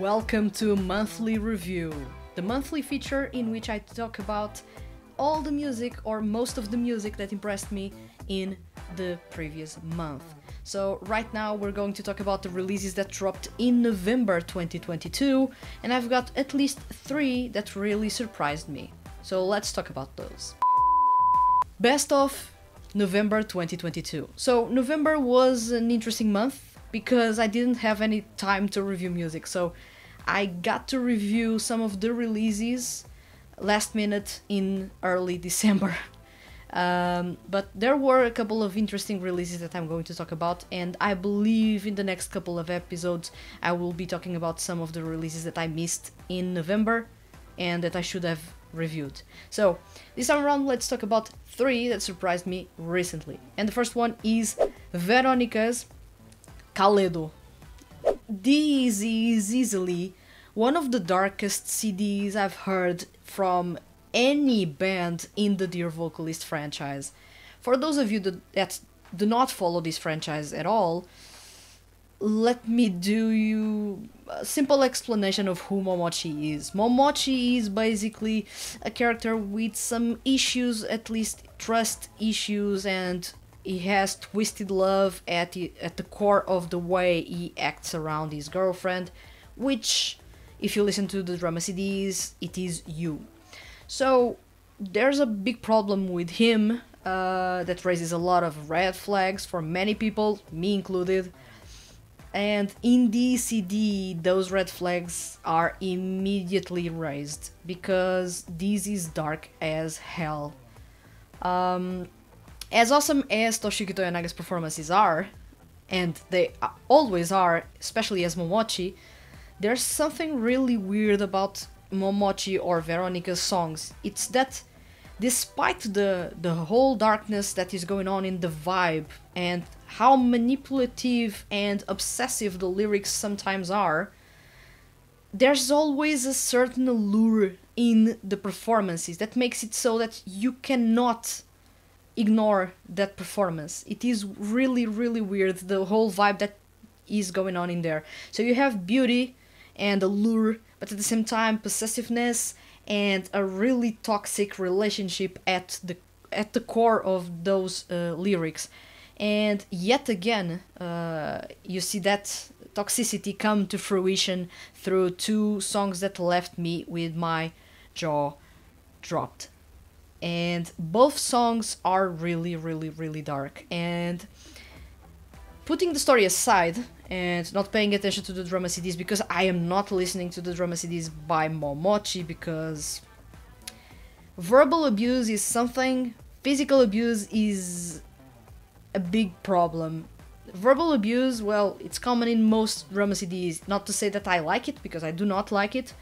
Welcome to Monthly Review, the monthly feature in which I talk about all the music or most of the music that impressed me in the previous month. So right now we're going to talk about the releases that dropped in November 2022, and I've got at least 3 that really surprised me. So let's talk about those. Best of November 2022. So November was an interesting month because I didn't have any time to review music, so I got to review some of the releases last minute in early December. But there were a couple of interesting releases that I'm going to talk about, and I believe in the next couple of episodes I will be talking about some of the releases that I missed in November and that I should have reviewed. So this time around let's talk about 3 that surprised me recently. And the first one is Veronica's Kaleido. This is easily one of the darkest CDs I've heard from any band in the Dear Vocalist franchise. For those of you that do not follow this franchise at all, let me do you a simple explanation of who Momochi is. Momochi is basically a character with some issues, at least trust issues, and he has twisted love at the core of the way he acts around his girlfriend, which, if you listen to the drama CDs, it is you. So there's a big problem with him that raises a lot of red flags for many people, me included. And in the CD, those red flags are immediately raised because this is dark as hell. As awesome as Toshiki Toyanaga's performances are, and they always are, especially as Momochi, there's something really weird about Momochi or Veronica's songs. It's that despite the whole darkness that is going on in the vibe and how manipulative and obsessive the lyrics sometimes are, there's always a certain allure in the performances that makes it so that you cannot ignore that performance. It is really, really weird, the whole vibe that is going on in there. So you have beauty and allure, but at the same time possessiveness and a really toxic relationship at the core of those lyrics. And yet again, you see that toxicity come to fruition through 2 songs that left me with my jaw dropped. And both songs are really, really, really dark. And putting the story aside and not paying attention to the drama CDs, because I am not listening to the drama CDs by Momochi, because verbal abuse is something, physical abuse is a big problem. Verbal abuse, well, it's common in most drama CDs, not to say that I like it, because I do not like it,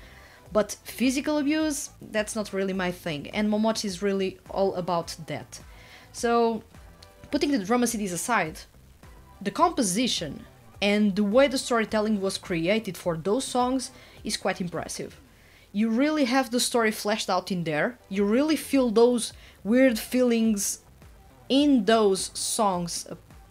but physical abuse, that's not really my thing, and Momochi is really all about that. So, putting the drama CDs aside, the composition and the way the storytelling was created for those songs is quite impressive. You really have the story fleshed out in there, you really feel those weird feelings in those songs.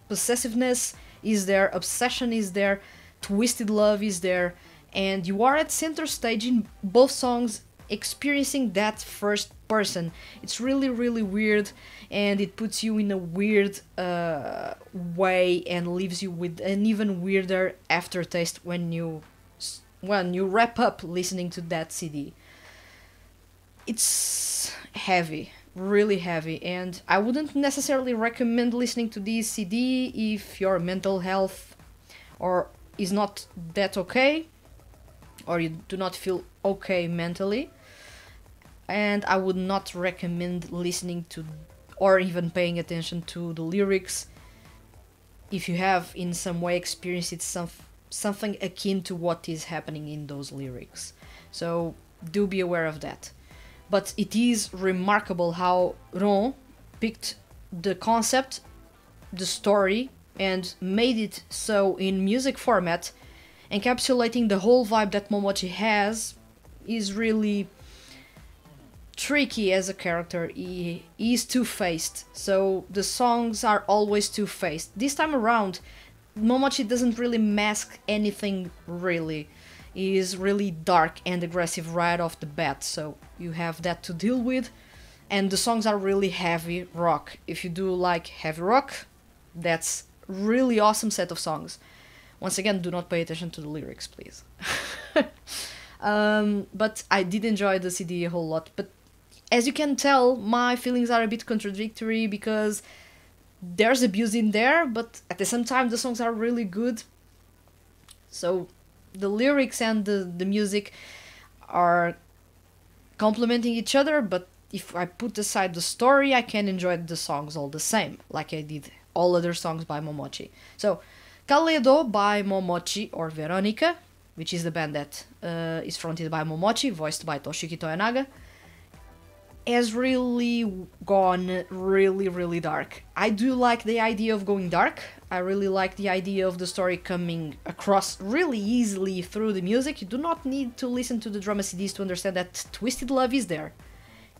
Possessiveness is there, obsession is there, twisted love is there, and you are at center stage in both songs experiencing that first person. It's really, really weird, and it puts you in a weird way and leaves you with an even weirder aftertaste when you wrap up listening to that CD. It's heavy, really heavy, and I wouldn't necessarily recommend listening to this CD if your mental health or is not that okay, or you do not feel okay mentally. And I would not recommend listening to or even paying attention to the lyrics if you have in some way experienced something akin to what is happening in those lyrics. So do be aware of that. But it is remarkable how Ron picked the concept, the story, and made it so in music format, encapsulating the whole vibe that Momochi has. Is really tricky as a character. He is two-faced, so the songs are always two-faced. This time around, Momochi doesn't really mask anything really. is really dark and aggressive right off the bat, so you have that to deal with. And the songs are really heavy rock. If you do like heavy rock, that's really awesome set of songs. Once again, do not pay attention to the lyrics, please. But I did enjoy the CD a whole lot. But as you can tell, my feelings are a bit contradictory because there's abuse in there, but at the same time, the songs are really good. So the lyrics and the music are complementing each other, but if I put aside the story, I can enjoy the songs all the same, like I did all other songs by Momochi. So, Kaleido by Momochi or Veronica, which is the band that is fronted by Momochi, voiced by Toshiki Toyonaga, has really gone really dark. I do like the idea of going dark. I really like the idea of the story coming across really easily through the music. You do not need to listen to the drama CDs to understand that Twisted Love is there.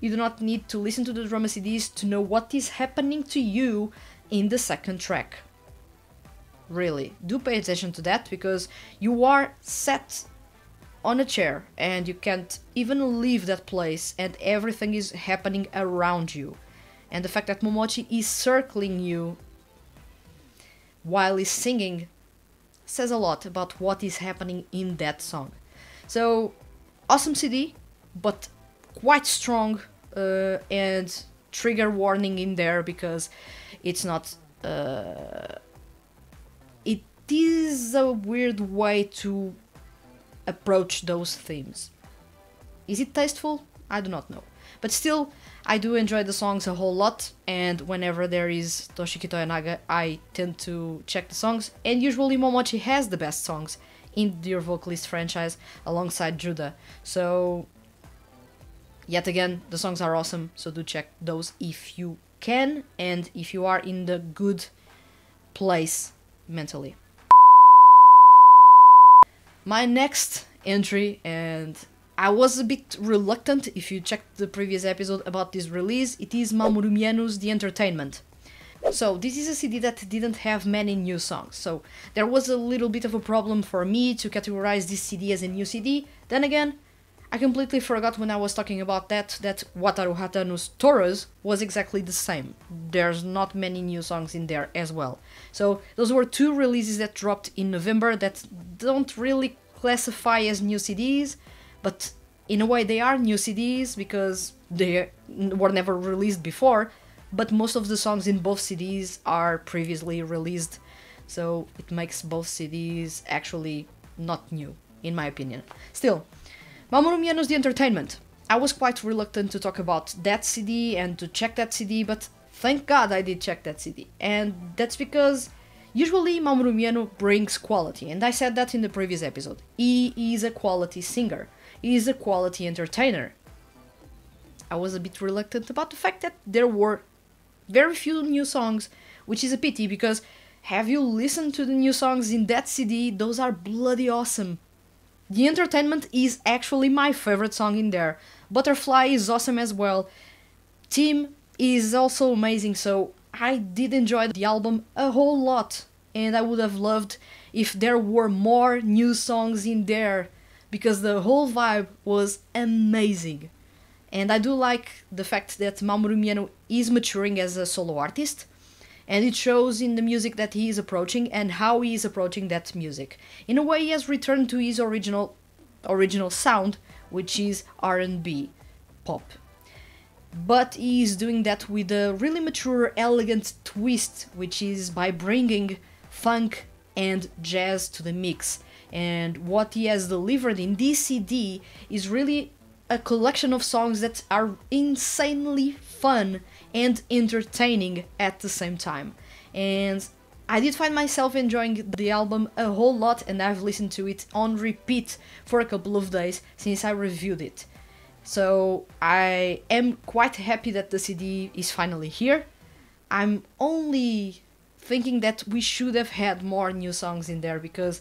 You do not need to listen to the drama CDs to know what is happening to you in the second track. Really, do pay attention to that, because you are sat on a chair and you can't even leave that place and everything is happening around you. And the fact that Momochi is circling you while he's singing says a lot about what is happening in that song. So, awesome CD, but quite strong, and trigger warning in there because it's not... it is a weird way to approach those themes. Is it tasteful? I do not know. But still, I do enjoy the songs a whole lot, and whenever there is Toshiki Toyonaga, I tend to check the songs, and usually Momochi has the best songs in the Dear Vocalist franchise alongside Judah. So, yet again, the songs are awesome, so do check those if you can, and if you are in the good place mentally. My next entry, and I was a bit reluctant if you checked the previous episode about this release, it is Mamoru Miyano's The Entertainment. So this is a CD that didn't have many new songs, so there was a little bit of a problem for me to categorize this CD as a new CD. Then again, I completely forgot when I was talking about that Wataru Hatanu's Taurus was exactly the same. There's not many new songs in there as well. So those were two releases that dropped in November that don't really classify as new CDs, but in a way they are new CDs because they were never released before, but most of the songs in both CDs are previously released, so it makes both CDs actually not new, in my opinion. Still, Mamoru Miyano's The Entertainment. I was quite reluctant to talk about that CD and to check that CD, but thank God I did check that CD. And that's because usually Mamoru Miyano brings quality, and I said that in the previous episode. He is a quality singer. He is a quality entertainer. I was a bit reluctant about the fact that there were very few new songs, which is a pity because have you listened to the new songs in that CD? Those are bloody awesome. The Entertainment is actually my favorite song in there. Butterfly is awesome as well. Team is also amazing, so I did enjoy the album a whole lot. And I would have loved if there were more new songs in there, because the whole vibe was amazing. And I do like the fact that Mamoru Miyano is maturing as a solo artist, and it shows in the music that he is approaching and how he is approaching that music. In a way, he has returned to his original sound, which is R&B pop. But he is doing that with a really mature, elegant twist, which is by bringing funk and jazz to the mix. And what he has delivered in this CD is really a collection of songs that are insanely fun and entertaining at the same time. And I did find myself enjoying the album a whole lot, and I've listened to it on repeat for a couple of days since I reviewed it. So I am quite happy that the CD is finally here. I'm only thinking that we should have had more new songs in there, because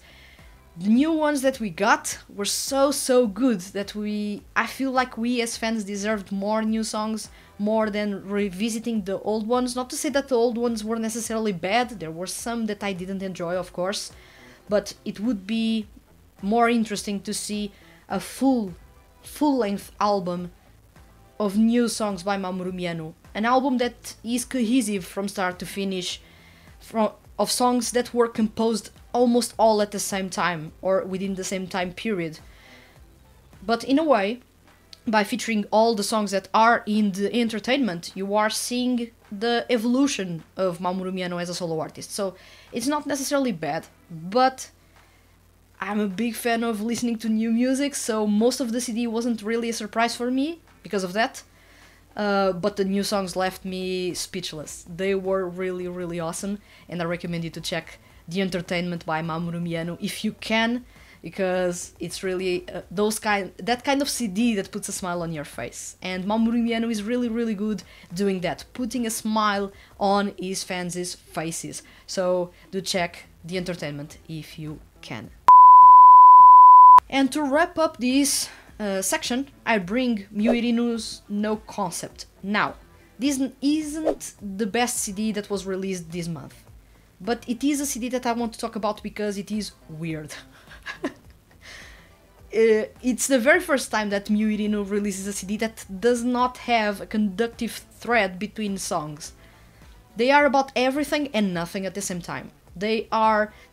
the new ones that we got were so good that I feel like we as fans deserved more new songs, more than revisiting the old ones. Not to say that the old ones were necessarily bad, there were some that I didn't enjoy, of course, but it would be more interesting to see a full-length album of new songs by Mamoru Miyano. An album that is cohesive from start to finish, of songs that were composed almost all at the same time or within the same time period. But in a way, by featuring all the songs that are in the entertainment, you are seeing the evolution of Mamoru Miyano as a solo artist. So it's not necessarily bad, but I'm a big fan of listening to new music, so most of the CD wasn't really a surprise for me because of that. But the new songs left me speechless. They were really, really awesome, and I recommend you to check The Entertainment by Mamoru Miyano if you can, because it's really that kind of CD that puts a smile on your face. And Mamoru Miyano is really, really good doing that, putting a smile on his fans' faces. So do check The Entertainment if you can. And to wrap up this section, I bring Miyu Irino's No Concept. Now, this isn't the best CD that was released this month, but it is a CD that I want to talk about because it is weird. It's the very first time that Miyu Irino releases a CD that does not have a conductive thread between songs. They are about everything and nothing at the same time. They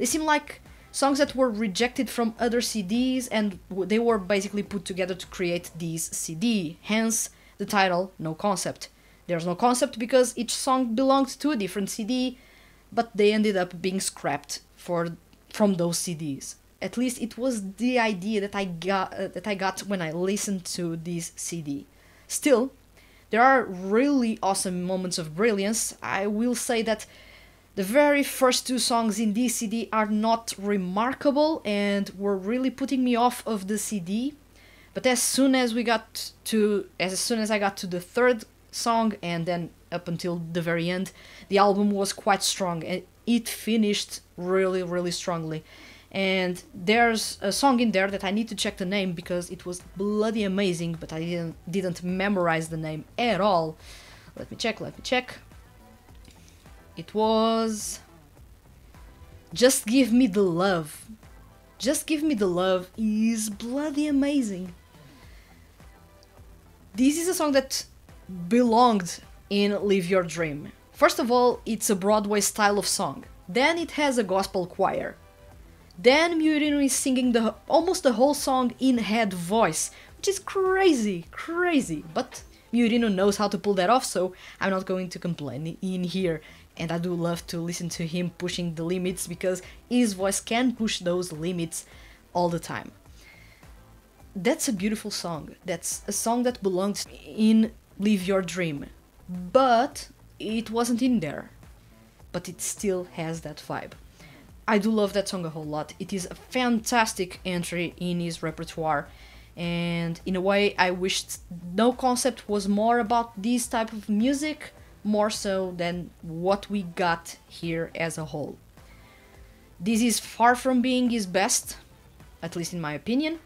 seem like songs that were rejected from other CDs and they were basically put together to create this CD, hence the title No Concept. There's no concept because each song belonged to a different CD, but they ended up being scrapped from those CDs. At least it was the idea that I got when I listened to this CD. Still, there are really awesome moments of brilliance. I will say that the very first two songs in this CD are not remarkable and were really putting me off of the CD. But as soon as I got to the third song and then up until the very end, the album was quite strong and it finished really, really strongly. And there's a song in there that I need to check the name because it was bloody amazing, but I didn't memorize the name at all. Let me check. It was Just Give Me the Love. Just Give Me the Love is bloody amazing. This is a song that belonged in Live Your Dream. First of all, it's a Broadway style of song. Then it has a gospel choir. Then Miyu Irino is singing almost the whole song in head voice, which is crazy. But Miyu Irino knows how to pull that off, so I'm not going to complain in here. And I do love to listen to him pushing the limits because his voice can push those limits all the time. That's a beautiful song. That's a song that belongs in Live Your Dream. But it wasn't in there. But it still has that vibe. I do love that song a whole lot. It is a fantastic entry in his repertoire. And in a way, I wished No Concept was more about this type of music, more so than what we got here as a whole. This is far from being his best, at least in my opinion,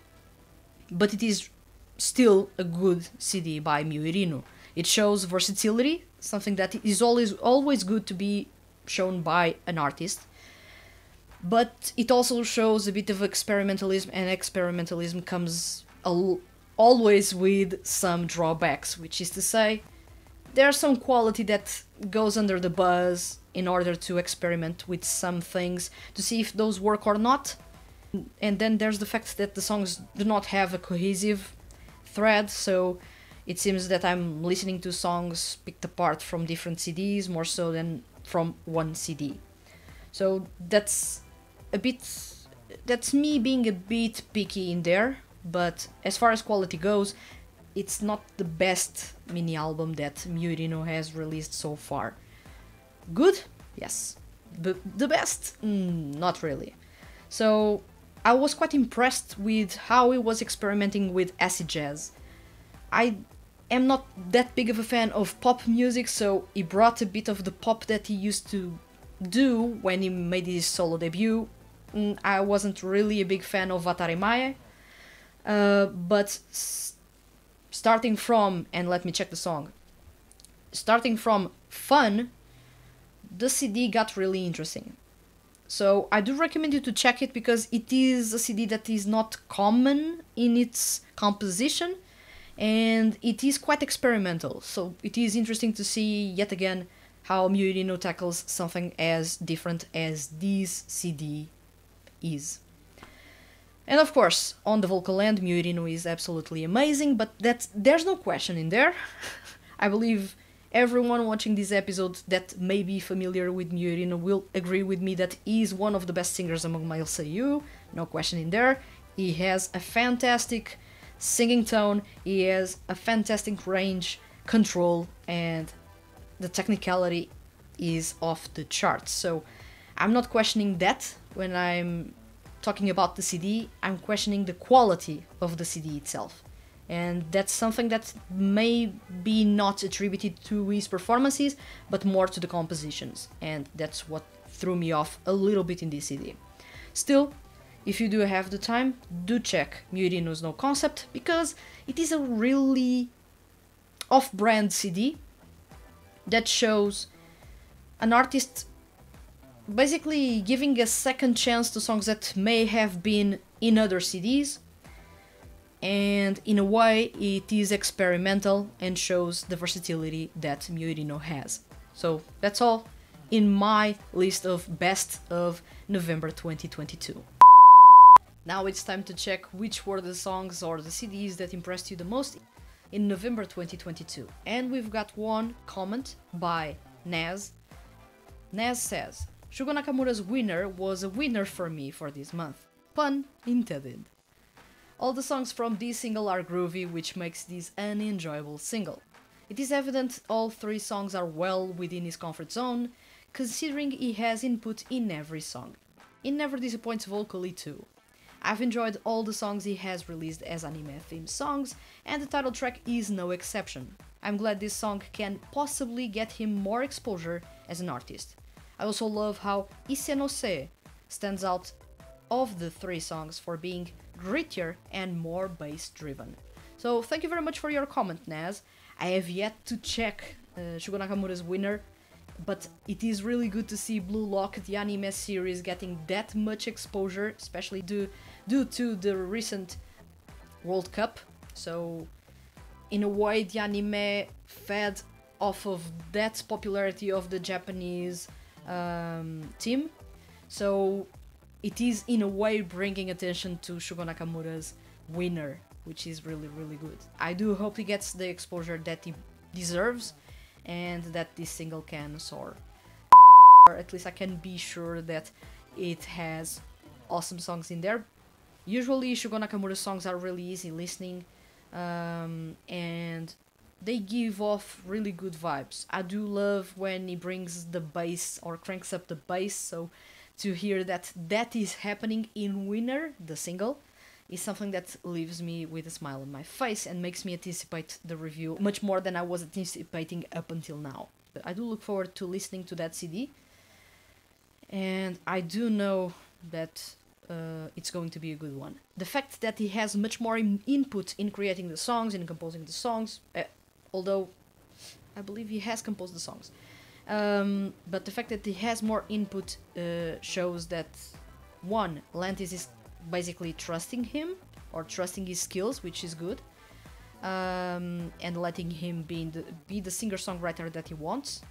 but it is still a good CD by Miyu Irino. It shows versatility, something that is always good to be shown by an artist, but it also shows a bit of experimentalism, and experimentalism comes always with some drawbacks, which is to say, there's some quality that goes under the bus in order to experiment with some things to see if those work or not. And then there's the fact that the songs do not have a cohesive thread, so it seems that I'm listening to songs picked apart from different CDs more so than from one CD. So that's me being a bit picky in there, but as far as quality goes, it's not the best mini album that Miyu Irino has released so far. Good? Yes. But the best? Not really. So I was quite impressed with how he was experimenting with acid jazz. I am not that big of a fan of pop music, so he brought a bit of the pop that he used to do when he made his solo debut. I wasn't really a big fan of Vataremae, but starting from, and let me check the song, starting from Fun, the CD got really interesting. So I do recommend you to check it because it is a CD that is not common in its composition and it is quite experimental. So it is interesting to see yet again how Miyu Irino tackles something as different as this CD is. And of course, on the vocal end, Miyu Irino is absolutely amazing, but there's no question in there. I believe everyone watching this episode that may be familiar with Miyu Irino will agree with me that he is one of the best singers among male seiyuu, no question in there. He has a fantastic singing tone, he has a fantastic range, control, and the technicality is off the charts. So I'm not questioning that when I'm talking about the CD, I'm questioning the quality of the CD itself. And that's something that may be not attributed to his performances, but more to the compositions. And that's what threw me off a little bit in this CD. Still, if you do have the time, do check Miyu Irino's No Concept, because it is a really off-brand CD that shows an artist basically giving a second chance to songs that may have been in other CDs, and in a way it is experimental and shows the versatility that Miyu Irino has. So that's all in my list of best of November 2022. Now it's time to check which were the songs or the CDs that impressed you the most in November 2022. And we've got one comment by Naz. Naz says, Shugo Nakamura's Winner was a winner for me for this month. Pun intended. All the songs from this single are groovy, which makes this an enjoyable single. It is evident all three songs are well within his comfort zone, considering he has input in every song. He never disappoints vocally too. I've enjoyed all the songs he has released as anime-themed songs, and the title track is no exception. I'm glad this song can possibly get him more exposure as an artist. I also love how Ise no Se stands out of the three songs for being grittier and more bass-driven. So thank you very much for your comment, Naz. I have yet to check Shugo Nakamura's Winner, but it is really good to see Blue Lock, the anime series, getting that much exposure, especially due to the recent World Cup. So in a way, the anime fed off of that popularity of the Japanese team. So it is in a way bringing attention to Shugo Nakamura's Winner, which is really, really good. I do hope he gets the exposure that he deserves and that this single can soar. Or at least I can be sure that it has awesome songs in there. Usually Shugo Nakamura's songs are really easy listening, and they give off really good vibes. I do love when he brings the bass or cranks up the bass, so to hear that is happening in Winner, the single, is something that leaves me with a smile on my face and makes me anticipate the review much more than I was anticipating up until now. But I do look forward to listening to that CD, and I do know that it's going to be a good one. The fact that he has much more input in creating the songs and composing the songs, although I believe he has composed the songs, but the fact that he has more input shows that, one, Lantis is basically trusting him, or trusting his skills, which is good, and letting him be the singer-songwriter that he wants.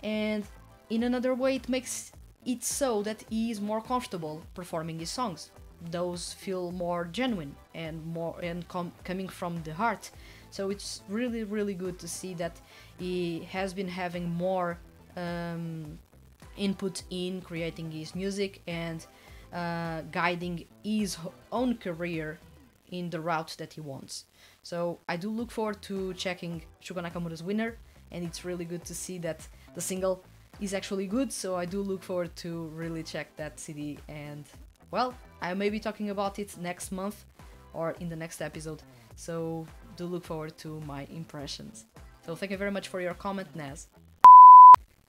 And in another way, it makes it so that he is more comfortable performing his songs. Those feel more genuine and coming from the heart. So it's really, really good to see that he has been having more input in creating his music and guiding his own career in the route that he wants. So I do look forward to checking Shugo Nakamura's Winner, and it's really good to see that the single is actually good, so I do look forward to really check that CD, and well, I may be talking about it next month or in the next episode, so do look forward to my impressions. So thank you very much for your comment, Naz.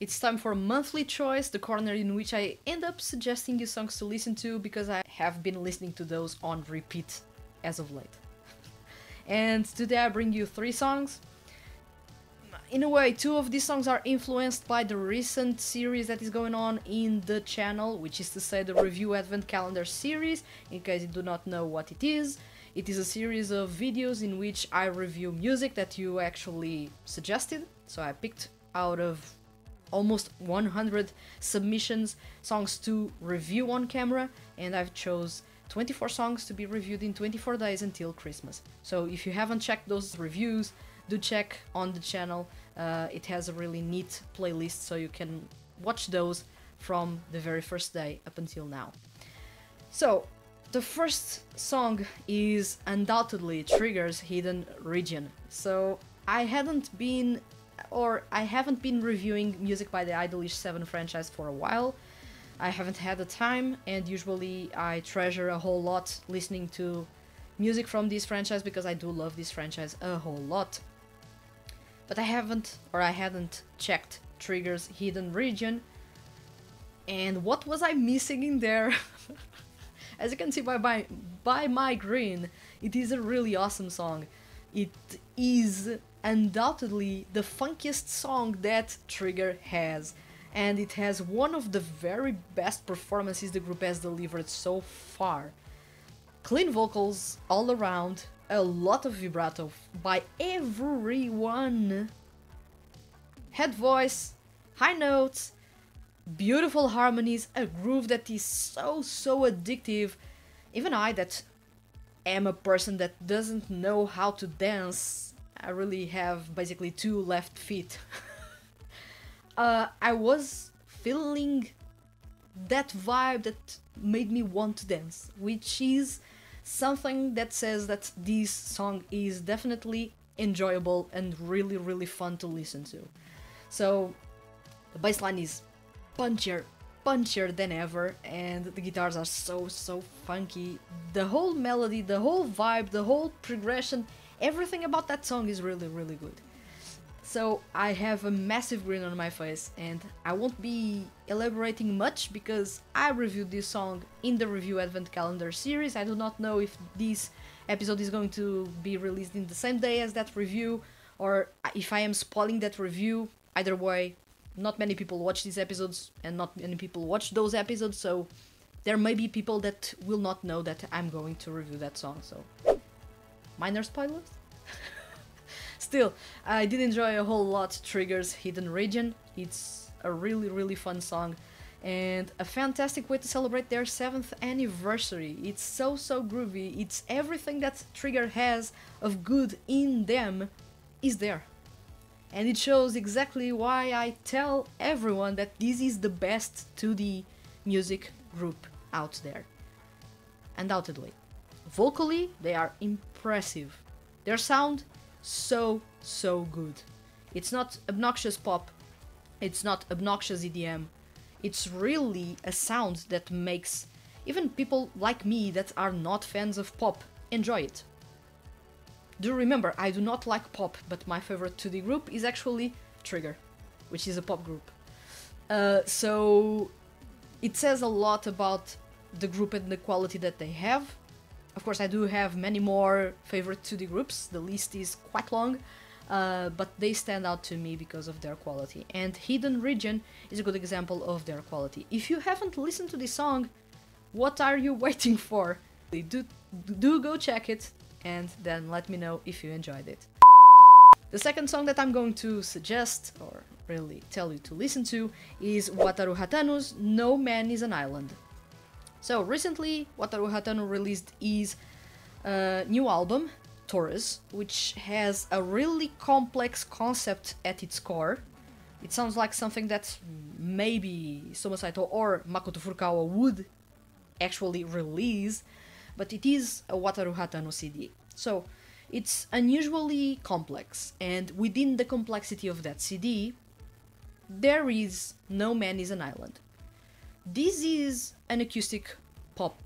It's time for Monthly Choice, the corner in which I end up suggesting you songs to listen to because I have been listening to those on repeat as of late. And today I bring you 3 songs. in a way, two of these songs are influenced by the recent series that is going on in the channel, which is to say the Review Advent Calendar series. In case you do not know what it is a series of videos in which I review music that you actually suggested. So I picked out of almost 100 submissions songs to review on camera, and I've chose 24 songs to be reviewed in 24 days until Christmas. So if you haven't checked those reviews, do check on the channel. It has a really neat playlist, so you can watch those from the very first day up until now. So the first song is undoubtedly Trigger's Hidden Region. So I haven't been reviewing music by the Idolish 7 franchise for a while. I haven't had the time, and usually I treasure a whole lot listening to music from this franchise because I do love this franchise a whole lot. But I hadn't checked Trigger's Hidden Region, and what was I missing in there? As you can see by my grin, it is a really awesome song. It is undoubtedly the funkiest song that Trigger has, and it has one of the very best performances the group has delivered so far. Clean vocals all around, a lot of vibrato by everyone, head voice, high notes, beautiful harmonies, a groove that is so addictive. Even I, that am a person that doesn't know how to dance, I really have basically 2 left feet. I was feeling that vibe that made me want to dance, which is something that says that this song is definitely enjoyable and really fun to listen to. So the bass line is punchier than ever, and the guitars are so funky. The whole melody, the whole vibe, the whole progression, everything about that song is really good. So I have a massive grin on my face, and I won't be elaborating much because I reviewed this song in the Review Advent Calendar series. I do not know if this episode is going to be released in the same day as that review, or if I am spoiling that review. Either way, not many people watch these episodes, and not many people watch those episodes, so there may be people that will not know that I'm going to review that song, so minor spoilers? Still, I did enjoy a whole lot Trigger's Hidden Region. It's a really fun song, and a fantastic way to celebrate their 7th anniversary. It's so groovy. It's everything that Trigger has of good in them is there. And it shows exactly why I tell everyone that this is the best 2D music group out there. Undoubtedly. Vocally, they are impressive. Their sound, so good. It's not obnoxious pop, it's not obnoxious EDM. It's really a sound that makes even people like me that are not fans of pop enjoy it. Do remember, I do not like pop, but my favorite 2D group is actually Trigger, which is a pop group. So it says a lot about the group and the quality that they have. Of course, I do have many more favorite 2D groups, the list is quite long, but they stand out to me because of their quality. And Hidden Region is a good example of their quality. If you haven't listened to this song, what are you waiting for? Do go check it, and then let me know if you enjoyed it. The second song that I'm going to suggest, or really tell you to listen to, is Wataru Hatanu's No Man is an Island. So recently, Wataru Hatanu released his new album, Taurus, which has a really complex concept at its core. It sounds like something that maybe Soma Saito or Makoto Furukawa would actually release, but it is a Wataru Hatanu CD. So it's unusually complex, and within the complexity of that CD, there is No Man is an Island. This is an acoustic pop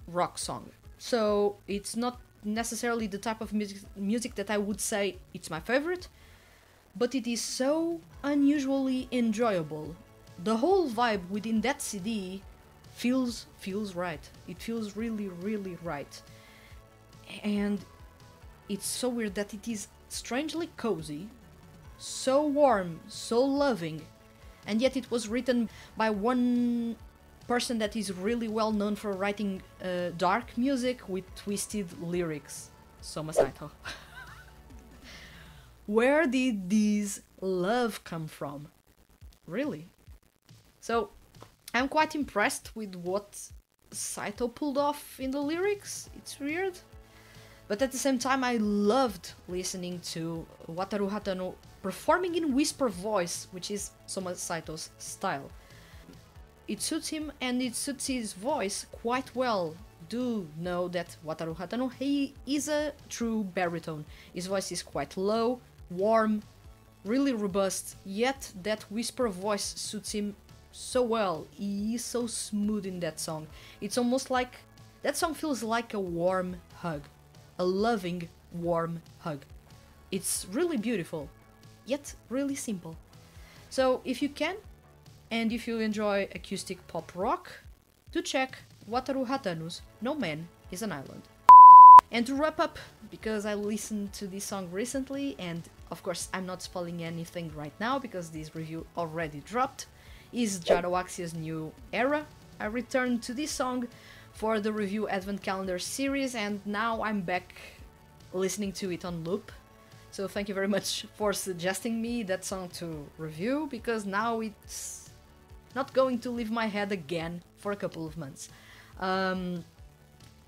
rock song, so it's not necessarily the type of music that I would say it's my favorite, but it is so unusually enjoyable. The whole vibe within that CD feels right. It feels really right. And it's so weird that it is strangely cozy, so warm, so loving, and yet it was written by one person that is really well known for writing dark music with twisted lyrics, Soma Saito. Where did this love come from? Really? So, I'm quite impressed with what Saito pulled off in the lyrics. It's weird. But at the same time, I loved listening to Wataru Hatano performing in whisper voice, which is Soma Saito's style. It suits him and it suits his voice quite well. Do know that Wataru Hatano, he is a true baritone. His voice is quite low, warm, really robust, yet that whisper voice suits him so well. He is so smooth in that song. It's almost like that song feels like a warm hug, a loving, warm hug. It's really beautiful, yet really simple. So if you can, and if you enjoy acoustic pop rock, do check Wataru Hatano's No Man is an Island. And to wrap up, because I listened to this song recently, and of course I'm not spoiling anything right now because this review already dropped, is Jarawaxia's New Era. I returned to this song for the review Advent Calendar series, and now I'm back listening to it on loop. So thank you very much for suggesting me that song to review, because now it's not going to leave my head again for a couple of months.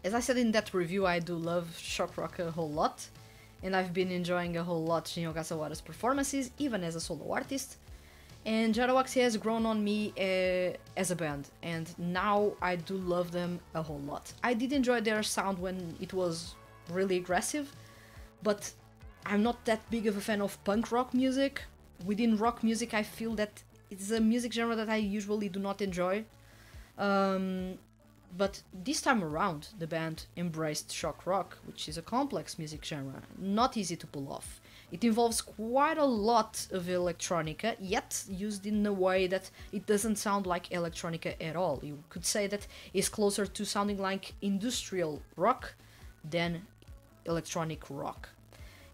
As I said in that review, I do love shock rock a whole lot, and I've been enjoying a whole lot Shin Ogasawara's performances, even as a solo artist. And Jarawaxia has grown on me as a band, and now I do love them a whole lot. I did enjoy their sound when it was really aggressive, but I'm not that big of a fan of punk rock music. Within rock music, I feel that it's a music genre that I usually do not enjoy. But this time around, the band embraced shock rock, which is a complex music genre, not easy to pull off. It involves quite a lot of electronica, yet used in a way that it doesn't sound like electronica at all. You could say that it's closer to sounding like industrial rock than electronic rock.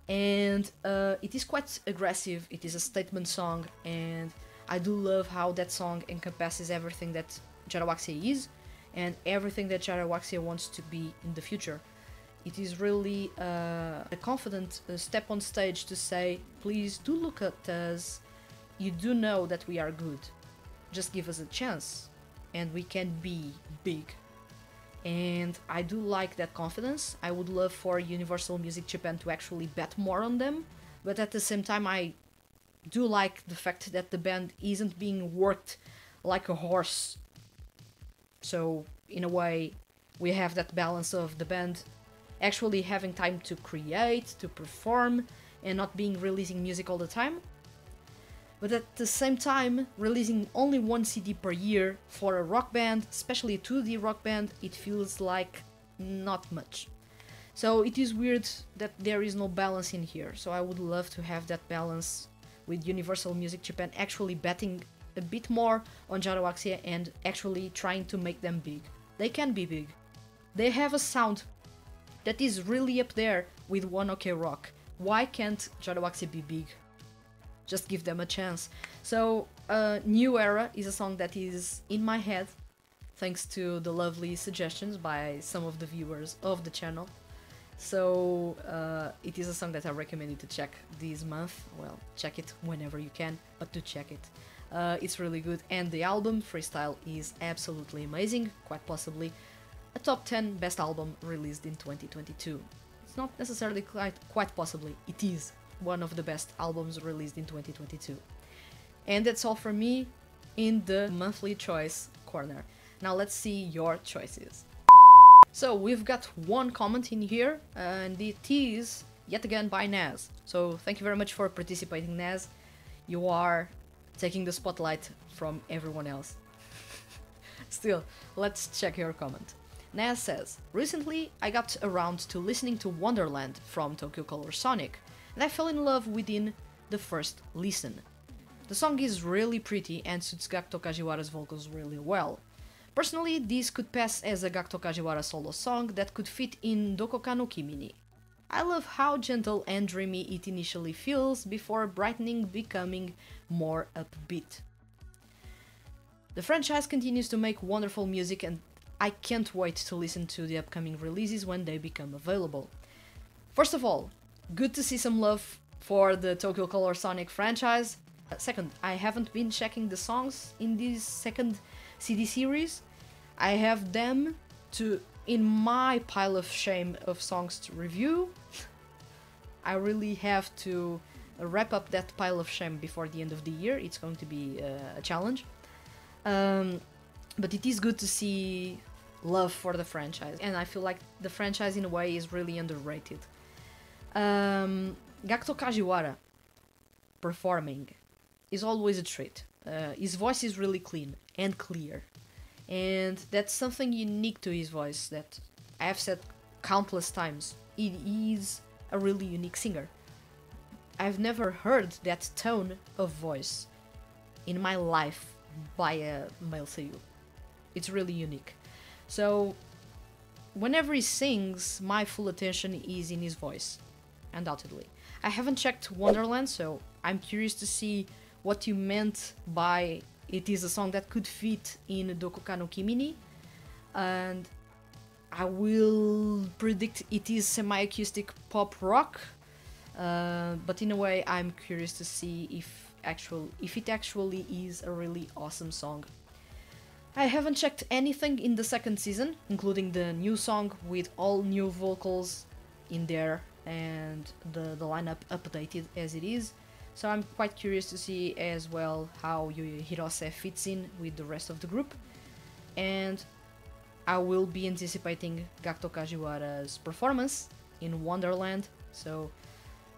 And it is quite aggressive, it is a statement song, and I do love how that song encompasses everything that Jarawaxia is, and everything that Jarawaxia wants to be in the future. It is really a confident step on stage to say, please do look at us, you do know that we are good, just give us a chance, and we can be big. And I do like that confidence. I would love for Universal Music Japan to actually bet more on them, but at the same time I do like the fact that the band isn't being worked like a horse. So in a way we have that balance of the band actually having time to create, to perform, and not being releasing music all the time. But at the same time, releasing only one CD per year for a rock band, especially a 2D rock band, it feels like not much. So it is weird that there is no balance in here. So I would love to have that balance with Universal Music Japan actually betting a bit more on Jarawaxia and actually trying to make them big. They can be big. They have a sound that is really up there with One OK Rock. Why can't Jarawaxia be big? Just give them a chance. So, New Era is a song that is in my head, thanks to the lovely suggestions by some of the viewers of the channel. So, it is a song that I recommend you to check this month. Well, check it whenever you can, but do check it. It's really good, and the album, Freestyle, is absolutely amazing, quite possibly a top 10 best album released in 2022. It's not necessarily quite possibly, it is one of the best albums released in 2022. And that's all from me in the monthly choice corner. Now let's see your choices. So we've got one comment in here, and it is yet again by Naz. So thank you very much for participating, Naz. You are taking the spotlight from everyone else. Still, let's check your comment. Naz says, recently I got around to listening to Wonderland from Tokyo Color Sonic, and I fell in love within the first listen. The song is really pretty and suits Gakuto Kajiwara's vocals really well. Personally, this could pass as a Gakuto Kajiwara solo song that could fit in Dokoka no Kimi ni. I love how gentle and dreamy it initially feels before brightening, becoming more upbeat. The franchise continues to make wonderful music, and I can't wait to listen to the upcoming releases when they become available. First of all, good to see some love for the Tokyo Color Sonic franchise. Second, I haven't been checking the songs in this second CD series. I have them in my pile of shame of songs to review. I really have to wrap up that pile of shame before the end of the year. It's going to be a challenge. But it is good to see love for the franchise, and I feel like the franchise in a way is really underrated. Gakuto Kajiwara performing is always a treat. His voice is really clean and clear, and that's something unique to his voice that I have said countless times. He is a really unique singer. I've never heard that tone of voice in my life by a male seiyuu. It's really unique. So whenever he sings, my full attention is in his voice, undoubtedly. I haven't checked Wonderland, so I'm curious to see what you meant by it is a song that could fit in Dokuka no Kimi, and I will predict it is semi-acoustic pop rock, but in a way I'm curious to see if it actually is a really awesome song. I haven't checked anything in the second season, including the new song with all new vocals in there and the lineup updated as it is. So I'm quite curious to see as well how Hirose fits in with the rest of the group. And I will be anticipating Gakuto Kajiwara's performance in Wonderland, so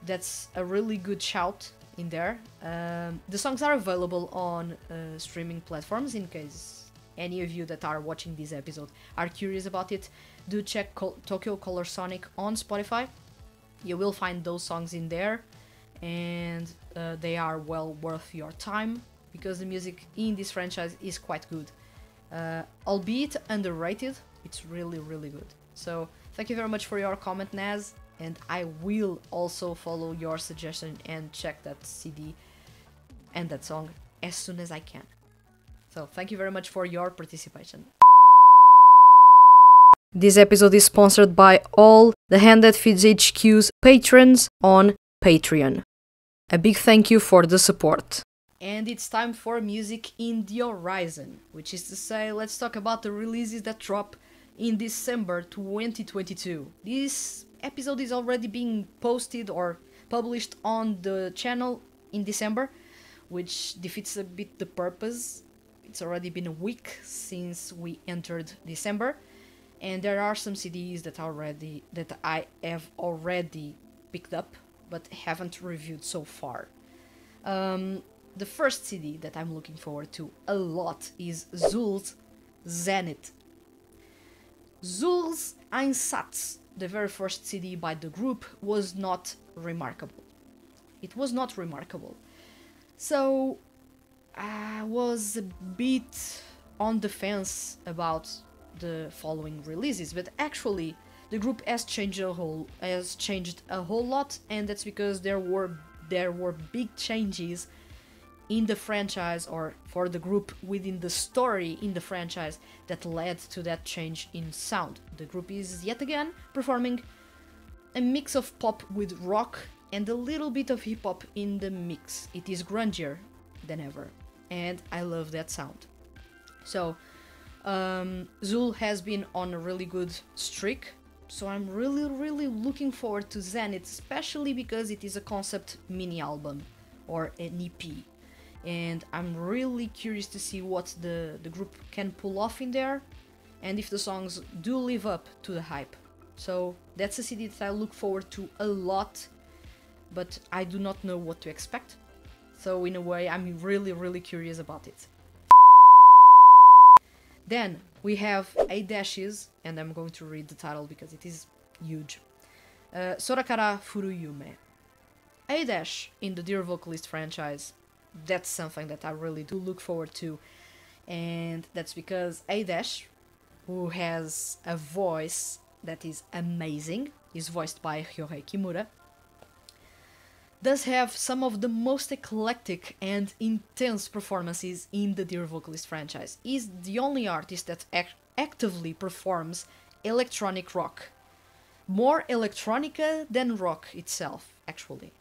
that's a really good shout in there. The songs are available on streaming platforms in case any of you that are watching this episode are curious about it. Do check Tokyo Color Sonic on Spotify. You will find those songs in there, and they are well worth your time because the music in this franchise is quite good. Albeit underrated, it's really, really good. So thank you very much for your comment, Naz, and I will also follow your suggestion and check that CD and that song as soon as I can. So thank you very much for your participation. This episode is sponsored by all the Hand That Feeds HQ's patrons on Patreon. A big thank you for the support. And it's time for Music in the Horizon, which is to say, let's talk about the releases that drop in December 2022. This episode is already being posted or published on the channel in December, which defeats a bit the purpose. It's already been a week since we entered December, and there are some CDs that I have already picked up but haven't reviewed so far. The first CD that I'm looking forward to a lot is Zul's Zenith. Zul's Einsatz, the very first CD by the group, was not remarkable. It was not remarkable. So I was a bit on the fence about the following releases, but actually the group has changed a whole lot, and that's because there were big changes in the franchise, or for the group within the story in the franchise, that led to that change in sound. The group is yet again performing a mix of pop with rock and a little bit of hip hop in the mix. It is grungier than ever, and I love that sound. So Zul has been on a really good streak, so I'm really looking forward to Zenith, especially because it is a concept mini album or an EP, and I'm really curious to see what the group can pull off in there, and if the songs do live up to the hype. So that's a CD that I look forward to a lot, but I do not know what to expect, so in a way I'm really curious about it. Then we have A Dashes, and I'm going to read the title because it is huge. Sorakara Furuyume. A Dash in the Dear Vocalist franchise, that's something that I really do look forward to, and that's because A Dash, who has a voice that is amazing, is voiced by Ryohei Kimura, does have some of the most eclectic and intense performances in the Dear Vocalist franchise. He's the only artist that actively performs electronic rock. More electronica than rock itself, actually.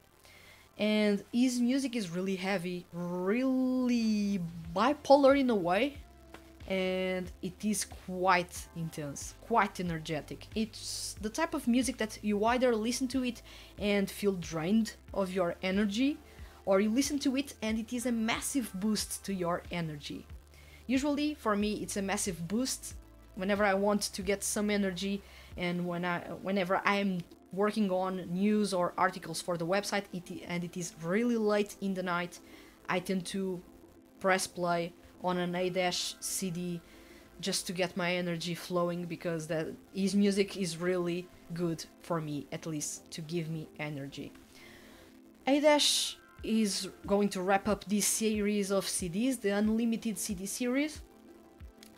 And his music is really heavy, really bipolar in a way, and it is quite intense, quite energetic. It's the type of music that you either listen to it and feel drained of your energy, or you listen to it and it is a massive boost to your energy. Usually, for me, it's a massive boost whenever I want to get some energy, and whenever I'm working on news or articles for the website and it is really late in the night, I tend to press play on an A-CD just to get my energy flowing, because his music is really good for me, at least to give me energy. A- is going to wrap up this series of CDs, the Unlimited CD series,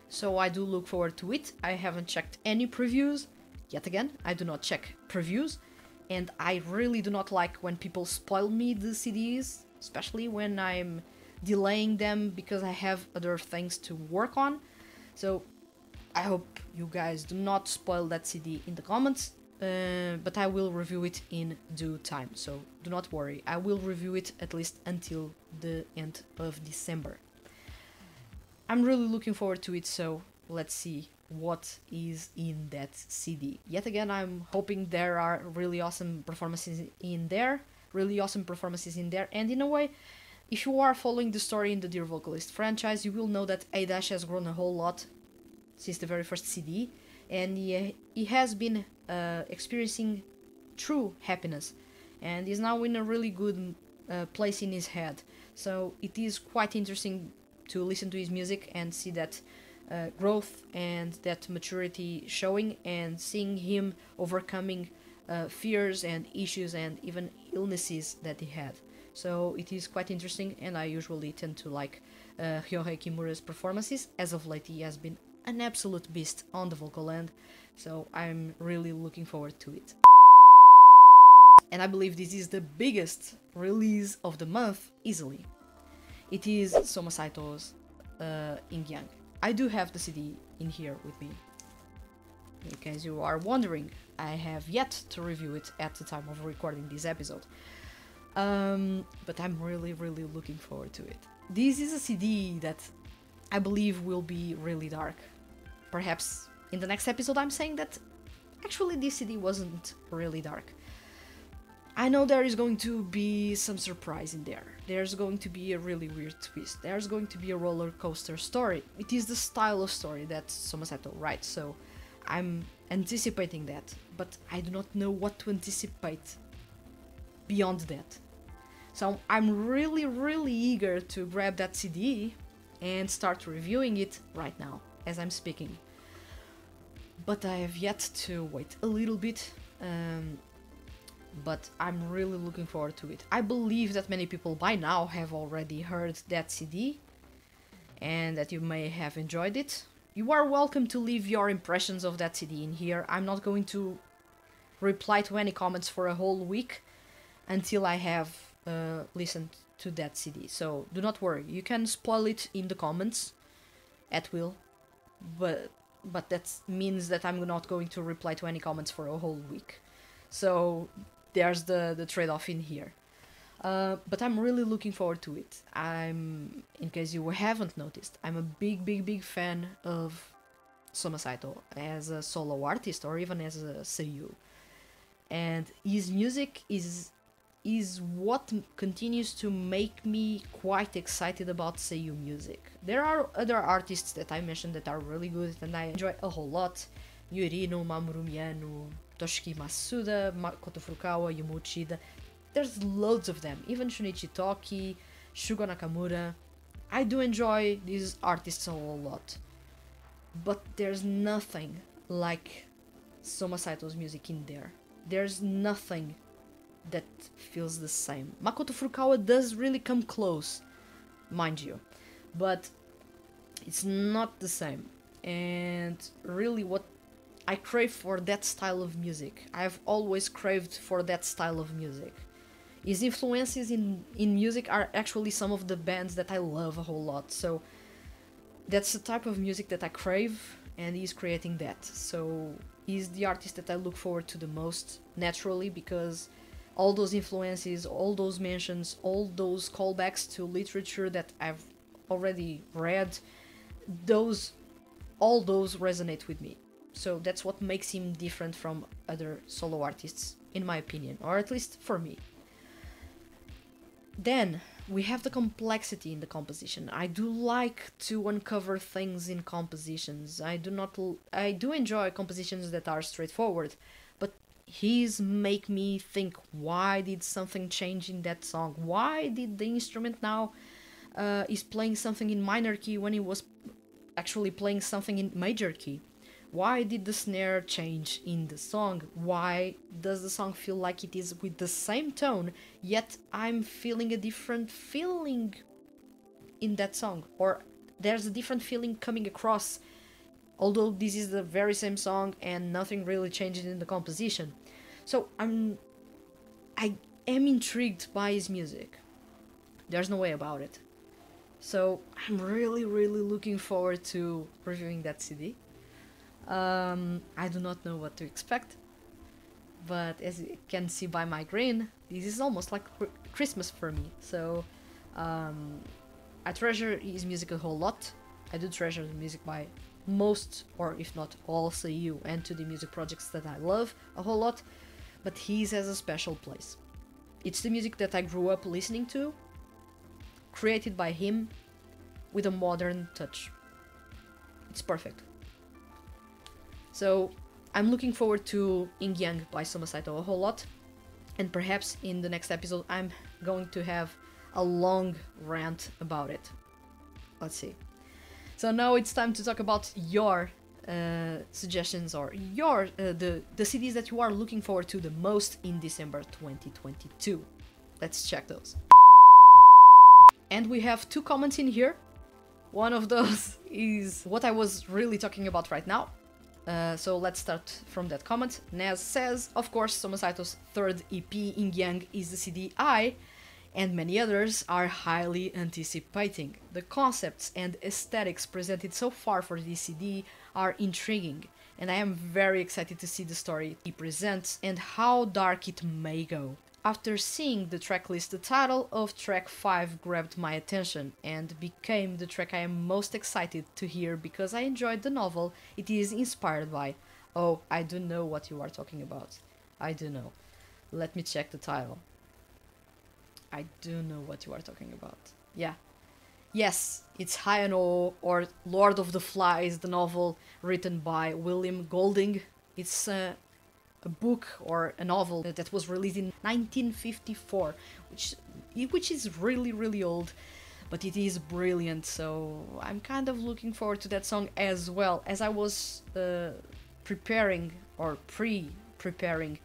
so I do look forward to it. I haven't checked any previews. Yet again, I do not check previews, and I really do not like when people spoil me the CDs, especially when I'm delaying them because I have other things to work on. So I hope you guys do not spoil that CD in the comments, but I will review it in due time, so do not worry. I will review it at least until the end of December. I'm really looking forward to it, so let's see what is in that CD. Yet again, I'm hoping there are really awesome performances in there, and in a way, if you are following the story in the Dear Vocalist franchise, you will know that A- has grown a whole lot since the very first CD, and he has been experiencing true happiness, and is now in a really good place in his head. So it is quite interesting to listen to his music and see that growth and that maturity showing, and seeing him overcoming fears and issues and even illnesses that he had. So it is quite interesting, and I usually tend to like Ryohei Kimura's performances. As of late, he has been an absolute beast on the vocal end, so I'm really looking forward to it. And I believe this is the biggest release of the month, easily. It is Soma Saito's Yin Yang. I do have the CD in here with me. In case you are wondering, I have yet to review it at the time of recording this episode. But I'm really looking forward to it. This is a CD that I believe will be really dark. Perhaps in the next episode I'm saying that actually this CD wasn't really dark. I know there is going to be some surprise in there. There's going to be a really weird twist. There's going to be a roller coaster story. It is the style of story that Soma Saito writes, so I'm anticipating that. But I do not know what to anticipate beyond that. So I'm really eager to grab that CD and start reviewing it right now, as I'm speaking. But I have yet to wait a little bit. But I'm really looking forward to it. I believe that many people by now have already heard that CD, and that you may have enjoyed it. You are welcome to leave your impressions of that CD in here. I'm not going to reply to any comments for a whole week until I have listened to that CD. So do not worry, you can spoil it in the comments at will, but that means that I'm not going to reply to any comments for a whole week. So there's the trade-off in here. But I'm really looking forward to it. In case you haven't noticed, I'm a big fan of Soma Saito as a solo artist, or even as a seiyuu. And his music is what continues to make me quite excited about seiyuu music. There are other artists that I mentioned that are really good and I enjoy a whole lot. Miyu Irino, Mamoru Miyano, Toshiki Masuda, Makoto Furukawa, Yumo Uchida. There's loads of them, even Shunichi Toki, Shugo Nakamura. I do enjoy these artists a whole lot. But there's nothing like Soma Saito's music in there. There's nothing that feels the same. Makoto Furukawa does really come close, mind you, but it's not the same. And really what I crave for that style of music. I've always craved for that style of music. His influences in music are actually some of the bands that I love a whole lot. So that's the type of music that I crave, and he's creating that. So he's the artist that I look forward to the most, naturally, because all those influences, all those mentions, all those callbacks to literature that I've already read, all those resonate with me. So that's what makes him different from other solo artists, in my opinion, or at least for me. Then we have the complexity in the composition. I do like to uncover things in compositions. I do enjoy compositions that are straightforward, but his make me think, why did something change in that song? Why did the instrument now is playing something in minor key when he was actually playing something in major key? Why did the snare change in the song? Why does the song feel like it is with the same tone, yet I'm feeling a different feeling in that song? Or there's a different feeling coming across, although this is the very same song and nothing really changed in the composition. So I am intrigued by his music. There's no way about it. So I'm really looking forward to reviewing that CD. I do not know what to expect, but as you can see by my grin, this is almost like Christmas for me. So I treasure his music a whole lot. I do treasure the music by most, or if not all, seiyuu and 2D music projects that I love a whole lot, but his has a special place. It's the music that I grew up listening to, created by him with a modern touch. It's perfect. So I'm looking forward to Yin Yang by Soma Saito a whole lot, and perhaps in the next episode I'm going to have a long rant about it. Let's see. So now it's time to talk about your suggestions, or your the CDs that you are looking forward to the most in December 2022. Let's check those. And we have 2 comments in here. One of those is what I was really talking about right now. So let's start from that comment. Naz says, of course, Soma Saito's 3rd EP, Yin Yang, is the CD I, and many others, are highly anticipating. The concepts and aesthetics presented so far for this CD are intriguing, and I am very excited to see the story he presents and how dark it may go. After seeing the tracklist, the title of track 5 grabbed my attention and became the track I am most excited to hear because I enjoyed the novel it is inspired by. Oh, I do know what you are talking about. I do know. Let me check the title. I do know what you are talking about. Yeah. Yes, it's Hayano, or Lord of the Flies, the novel written by William Golding. It's a book or a novel that was released in 1954, which is really old, but it is brilliant. So I'm kind of looking forward to that song as well. As I was preparing or pre-preparing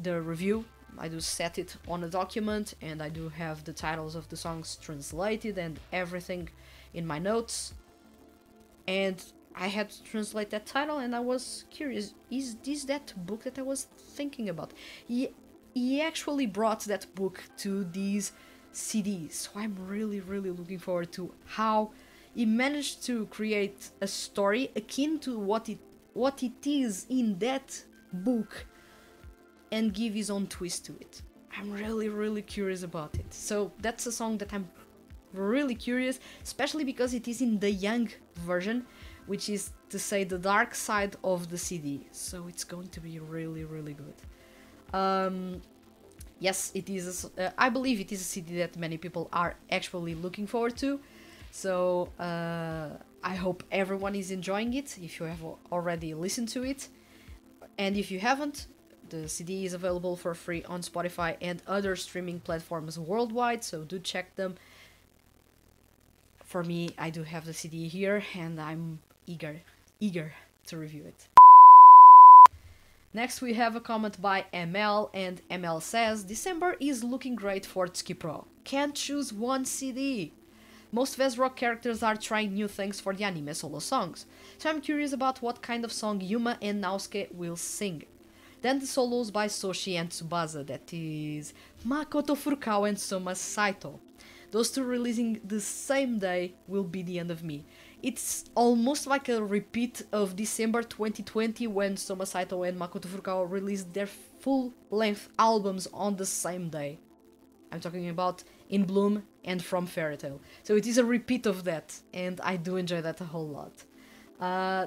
the review, I do set it on a document, and I do have the titles of the songs translated and everything in my notes, and I had to translate that title, and I was curious, is this that book that I was thinking about? He actually brought that book to these CDs, so I'm really looking forward to how he managed to create a story akin to what it is in that book and give his own twist to it. I'm really curious about it. So that's a song that I'm really curious, especially because it is in the young version, which is to say the dark side of the CD. So it's going to be really good. Yes, it is. I believe it is a CD that many people are actually looking forward to. So I hope everyone is enjoying it, if you have already listened to it. And if you haven't, the CD is available for free on Spotify and other streaming platforms worldwide, so do check them. For me, I do have the CD here, and I'm eager to review it. Next we have a comment by ML, and ML says, December is looking great for Tsuki Pro. Can't choose one CD. Most VESROCK characters are trying new things for the anime solo songs, so I'm curious about what kind of song Yuma and Naosuke will sing. Then the solos by Soshi and Tsubasa, that is Makoto Furukawa and Soma Saito. Those two releasing the same day will be the end of me. It's almost like a repeat of December 2020 when Soma Saito and Makoto Furukawa released their full-length albums on the same day. I'm talking about In Bloom and From Fairy Tail. So it is a repeat of that, and I do enjoy that a whole lot.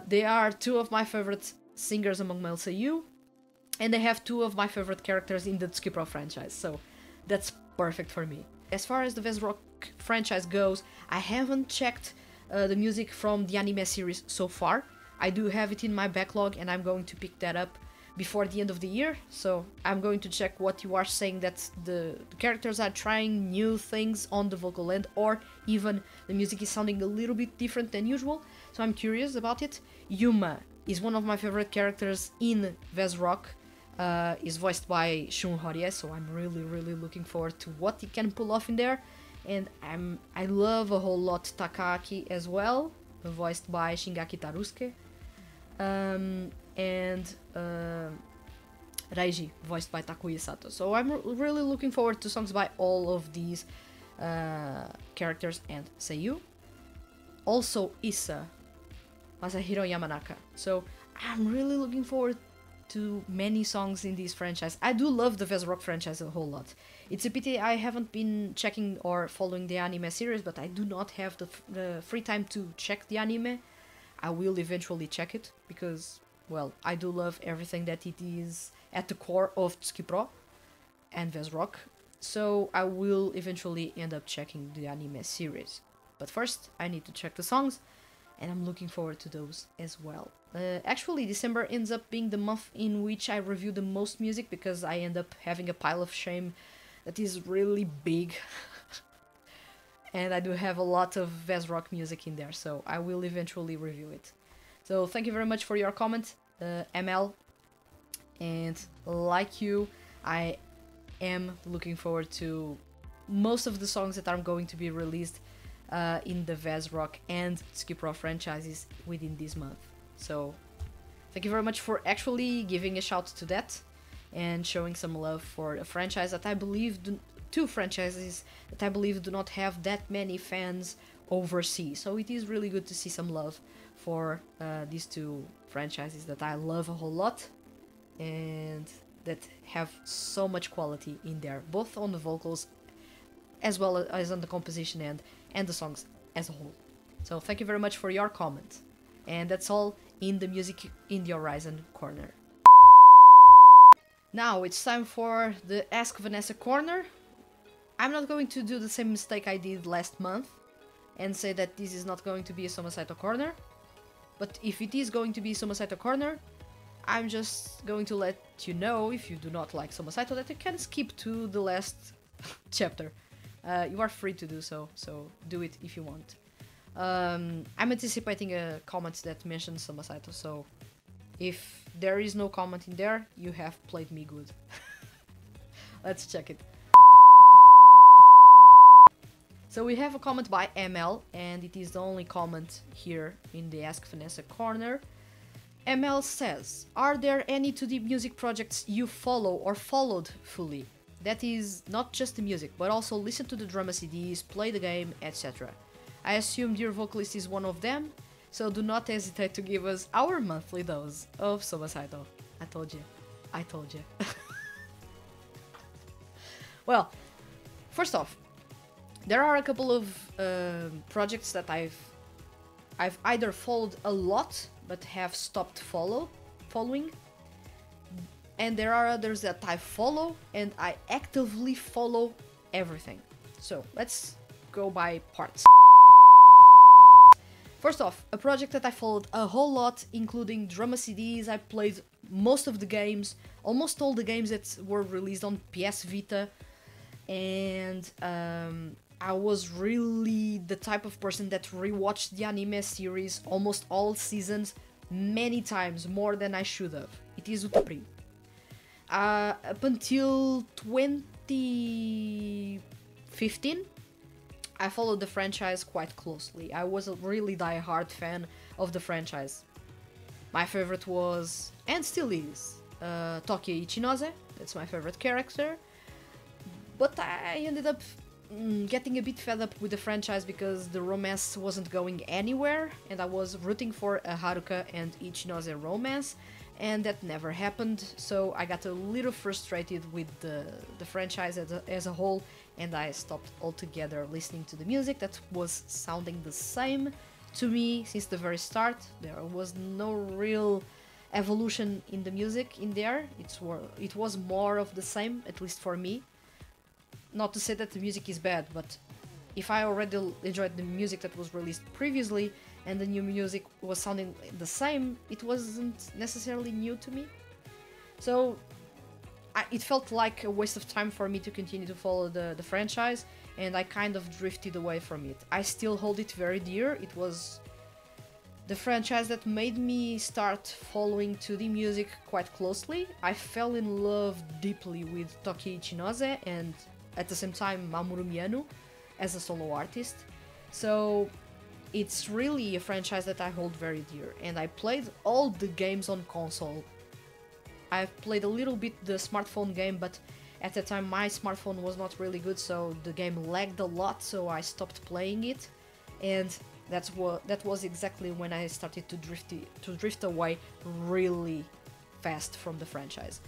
They are two of my favorite singers among male seiyuu, and they have two of my favorite characters in the Tsukipro franchise, so that's perfect for me. As far as the VESROCK franchise goes, I haven't checked the music from the anime series so far. I do have it in my backlog and I'm going to pick that up before the end of the year, so I'm going to check what you are saying, that the characters are trying new things on the vocal end, or even the music is sounding a little bit different than usual, so I'm curious about it. Yuma is one of my favorite characters in VESROCK. Is voiced by Shun Horie, so I'm really looking forward to what he can pull off in there. And I love a whole lot Takaaki as well, voiced by Shingaki Tarusuke. And Reiji, voiced by Takuya Sato. So I'm really looking forward to songs by all of these characters and seiyuu. Also Issa, Masahiro Yamanaka. So I'm really looking forward to many songs in this franchise. I do love the VESROCK franchise a whole lot. It's a pity I haven't been checking or following the anime series, but I do not have the free time to check the anime. I will eventually check it, because, well, I do love everything that it is at the core of Tsukipro and VESROCK, so I will eventually end up checking the anime series. But first, I need to check the songs, and I'm looking forward to those as well. Actually, December ends up being the month in which I review the most music, because I end up having a pile of shame that is really big. And I do have a lot of VESROCK music in there, so I will eventually review it. So thank you very much for your comment, ML. And like you, I am looking forward to most of the songs that are going to be released in the VESROCK and Tsukipro franchises within this month. So thank you very much for actually giving a shout to that and showing some love for a franchise that I believe, two franchises that I believe do not have that many fans overseas. So it is really good to see some love for these two franchises that I love a whole lot and that have so much quality in there, both on the vocals as well as on the composition end and the songs as a whole. So thank you very much for your comment. And that's all in the Music in the Horizon corner. Now it's time for the Ask Vanessa corner. I'm not going to do the same mistake I did last month and say that this is not going to be a Soma Saito corner. But if it is going to be Soma Saito corner, I'm just going to let you know, if you do not like Soma Saito, that you can skip to the last chapter. You are free to do so, so do it if you want. I'm anticipating a comment that mentions Soma Saito, so if there is no comment in there, you have played me good. Let's check it. So we have a comment by ML, and it is the only comment here in the Ask Vanessa corner. ML says, are there any 2D music projects you follow or followed fully? That is, not just the music, but also listen to the drama CDs, play the game, etc. I assume Dear Vocalist is one of them, so do not hesitate to give us our monthly dose of Soma Saito. I told you. I told you. Well, first off, there are a couple of projects that I've either followed a lot but have stopped following, and there are others that I follow and I actively follow everything. So let's go by parts. First off, a project that I followed a whole lot, including drama CDs. I played most of the games, almost all the games that were released on PS Vita, and I was really the type of person that rewatched the anime series, almost all seasons, many times, more than I should have. It is Utapri. Up until 2015, I followed the franchise quite closely. I was a really die-hard fan of the franchise. My favorite was, and still is, Toki Ichinose. That's my favorite character. But I ended up getting a bit fed up with the franchise because the romance wasn't going anywhere, and I was rooting for a Haruka and Ichinose romance, and that never happened, so I got a little frustrated with the franchise as a whole, and I stopped altogether listening to the music that was sounding the same to me since the very start. There was no real evolution in the music in there. It was more of the same, at least for me. Not to say that the music is bad, but if I already enjoyed the music that was released previously and the new music was sounding the same, it wasn't necessarily new to me. So it felt like a waste of time for me to continue to follow the franchise, and I kind of drifted away from it. I still hold it very dear. It was the franchise that made me start following 2D music quite closely. I fell in love deeply with Toki Ichinose and at the same time Mamoru Miyano as a solo artist. So it's really a franchise that I hold very dear, and I played all the games on console. I've played a little bit the smartphone game, but at the time my smartphone was not really good, so the game lagged a lot, so I stopped playing it, and that was exactly when I started to drift away really fast from the franchise.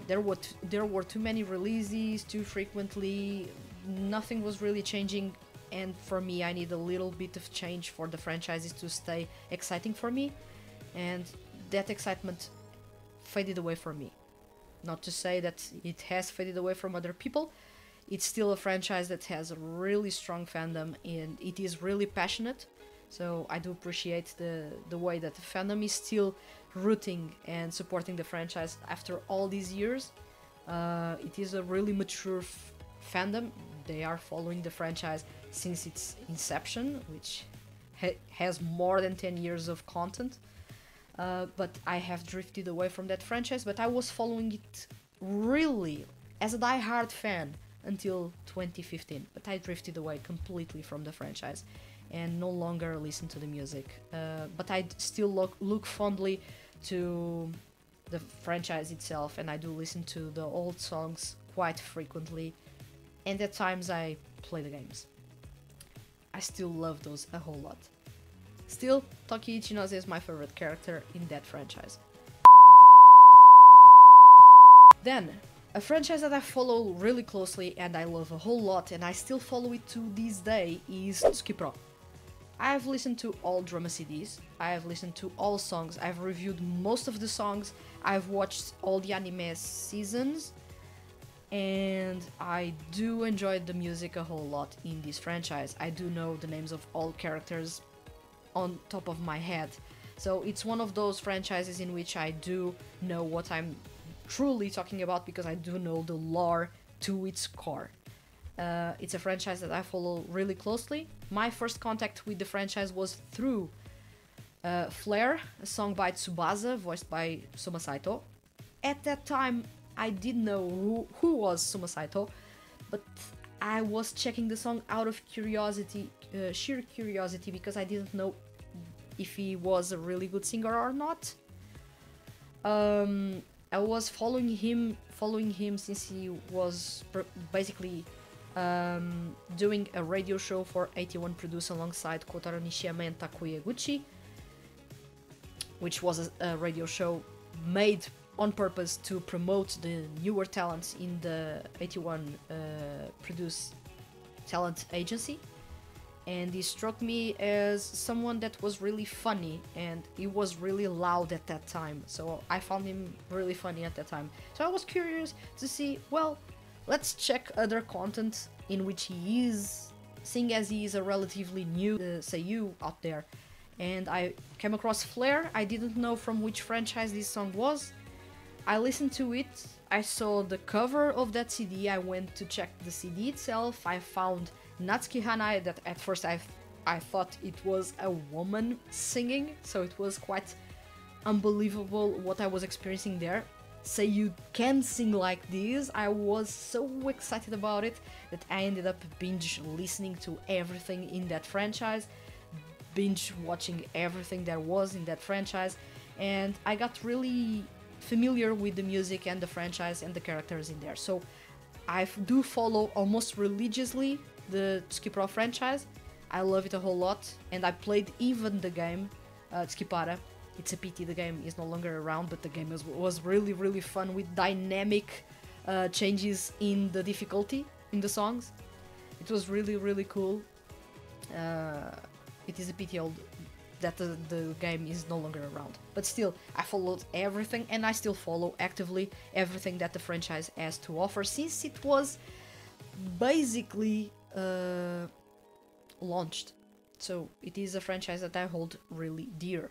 There were too many releases, too frequently, nothing was really changing, and for me I need a little bit of change for the franchises to stay exciting for me, and that excitement faded away from me. Not to say that it has faded away from other people. It's still a franchise that has a really strong fandom and it is really passionate. So I do appreciate the way that the fandom is still rooting and supporting the franchise after all these years. It is a really mature fandom. They are following the franchise since its inception, which has more than 10 years of content. But I have drifted away from that franchise, but I was following it really as a die-hard fan until 2015, but I drifted away completely from the franchise and no longer listen to the music. But I still look fondly to the franchise itself, and I do listen to the old songs quite frequently, and at times I play the games. I still love those a whole lot. Still, Toki Ichinose is my favorite character in that franchise. Then, a franchise that I follow really closely and I love a whole lot, and I still follow it to this day, is Tsuki Pro. I have listened to all drama CDs, I have listened to all songs, I've reviewed most of the songs, I've watched all the anime seasons, and I do enjoy the music a whole lot in this franchise. I do know the names of all characters on top of my head, so it's one of those franchises in which I do know what I'm truly talking about because I do know the lore to its core. It's a franchise that I follow really closely. My first contact with the franchise was through Flare, a song by Tsubasa, voiced by Soma Saito. At that time, I didn't know who was Soma Saito, but I was checking the song out of curiosity, sheer curiosity, because I didn't know if he was a really good singer or not. I was following him since he was basically doing a radio show for 81 Produce alongside Kotaro Nishiyama and Takuya Guchi, which was a radio show made on purpose to promote the newer talents in the 81 Produce talent agency. And he struck me as someone that was really funny, and he was really loud at that time, so I found him really funny at that time. So I was curious to see, well, let's check other content in which he is, seeing as he is a relatively new seiyuu out there. And I came across Flare. I didn't know from which franchise this song was. I listened to it, I saw the cover of that CD, I went to check the CD itself, I found Natsuki Hanae, that at first I thought it was a woman singing, so it was quite unbelievable what I was experiencing there. seiyuu can sing like this. I was so excited about it that I ended up binge listening to everything in that franchise, binge watching everything there was in that franchise, and I got really familiar with the music and the franchise and the characters in there. So I do follow almost religiously the Tsukipro franchise. I love it a whole lot, and I played even the game Tsukipara. It's a pity the game is no longer around, but the game was really fun with dynamic changes in the difficulty in the songs. It was really cool. It is a pity that the game is no longer around. But still, I followed everything, and I still follow actively everything that the franchise has to offer, since it was basically launched. So it is a franchise that I hold really dear.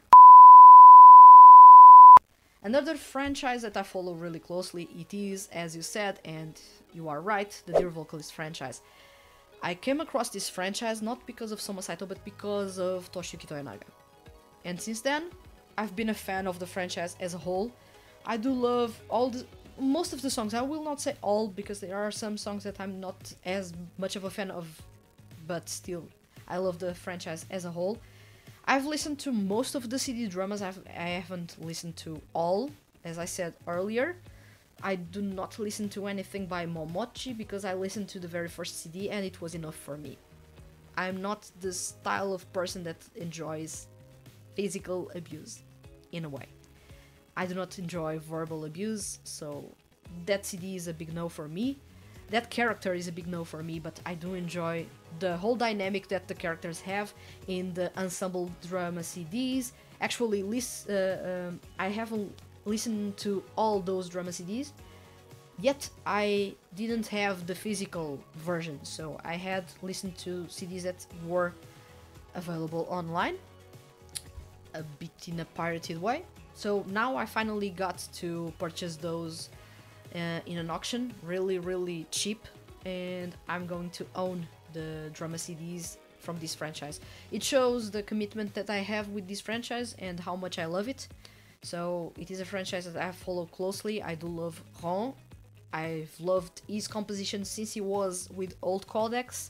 Another franchise that I follow really closely, it is, as you said, and you are right, the Dear Vocalist franchise. I came across this franchise not because of Soma Saito, but because of Toshiyuki Toyonaga. And since then, I've been a fan of the franchise as a whole. I do love most of the songs. I will not say all, because there are some songs that I'm not as much of a fan of, but still, I love the franchise as a whole. I've listened to most of the CD dramas. I haven't listened to all, as I said earlier. I do not listen to anything by Momochi because I listened to the very first CD and it was enough for me. I'm not the style of person that enjoys physical abuse, in a way. I do not enjoy verbal abuse, so that CD is a big no for me. That character is a big no for me, but I do enjoy the whole dynamic that the characters have in the ensemble drama CDs. Actually, I haven't listened to all those drama CDs, yet I didn't have the physical version, so I had listened to CDs that were available online, a bit in a pirated way. So now I finally got to purchase those in an auction, really cheap, and I'm going to own the drama CDs from this franchise. It shows the commitment that I have with this franchise and how much I love it. So it is a franchise that I follow closely. I do love Ron. I've loved his composition since he was with Old Codex,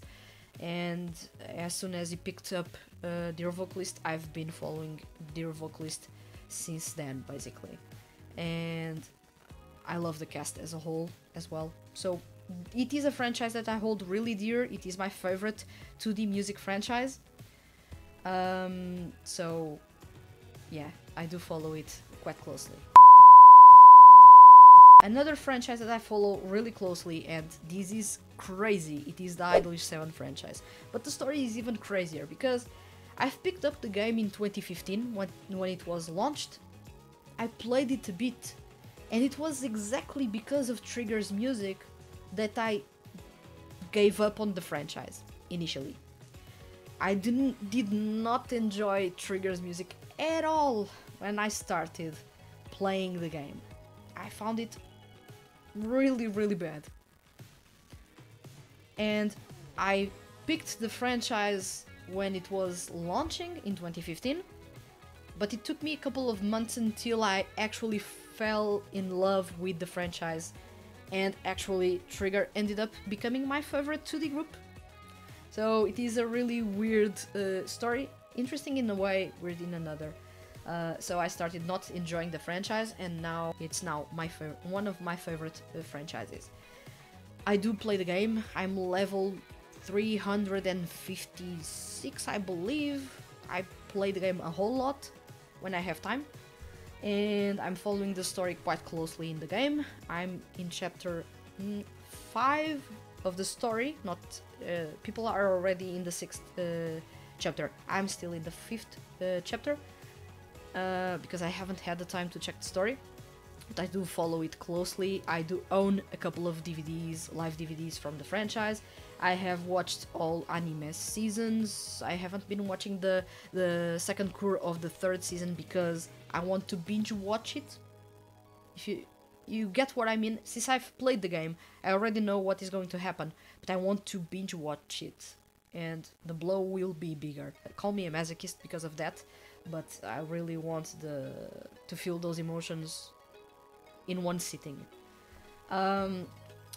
and as soon as he picked up Dear Vocalist, I've been following Dear Vocalist since then, basically. And I love the cast as a whole as well. So it is a franchise that I hold really dear. It is my favorite 2D music franchise. So yeah, I do follow it quite closely. Another franchise that I follow really closely, and this is crazy, it is the Idolish 7 franchise. But the story is even crazier, because I've picked up the game in 2015 when it was launched. I played it a bit, and it was exactly because of Trigger's music that I gave up on the franchise initially. I did not enjoy Trigger's music at all when I started playing the game. I found it really bad. And I picked the franchise when it was launching in 2015, but it took me a couple of months until I actually fell in love with the franchise, and actually Trigger ended up becoming my favorite 2D group. So it is a really weird story, interesting in a way, weird in another. So I started not enjoying the franchise, and now it's one of my favorite franchises. I do play the game. I'm level 356, I believe. I play the game a whole lot when I have time, and I'm following the story quite closely in the game. I'm in chapter 5 of the story. People are already in the 6th chapter. I'm still in the 5th chapter. Because I haven't had the time to check the story, but I do follow it closely. I do own a couple of DVDs, live DVDs from the franchise. I have watched all anime seasons. I haven't been watching the second cour of the 3rd season because I want to binge watch it. If you get what I mean, since I've played the game, I already know what is going to happen, but I want to binge watch it, and the blow will be bigger. Call me a masochist because of that, but I really want to feel those emotions in one sitting.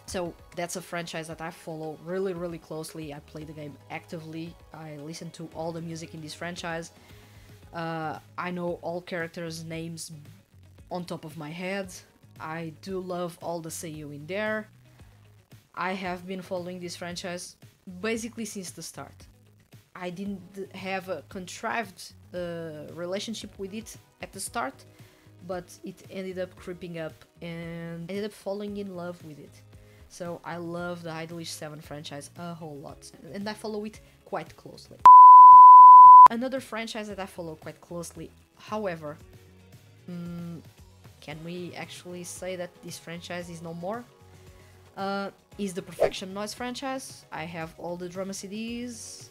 So that's a franchise that I follow really closely. I play the game actively. I listen to all the music in this franchise. I know all characters' names on top of my head. I do love all the seiyuu in there. I have been following this franchise basically since the start. I didn't have a contrived relationship with it at the start, but it ended up creeping up and ended up falling in love with it. So I love the Idolish 7 franchise a whole lot, and I follow it quite closely. Another franchise that I follow quite closely, however, can we actually say that this franchise is no more? Is the Perfection Noise franchise. I have all the drama CDs,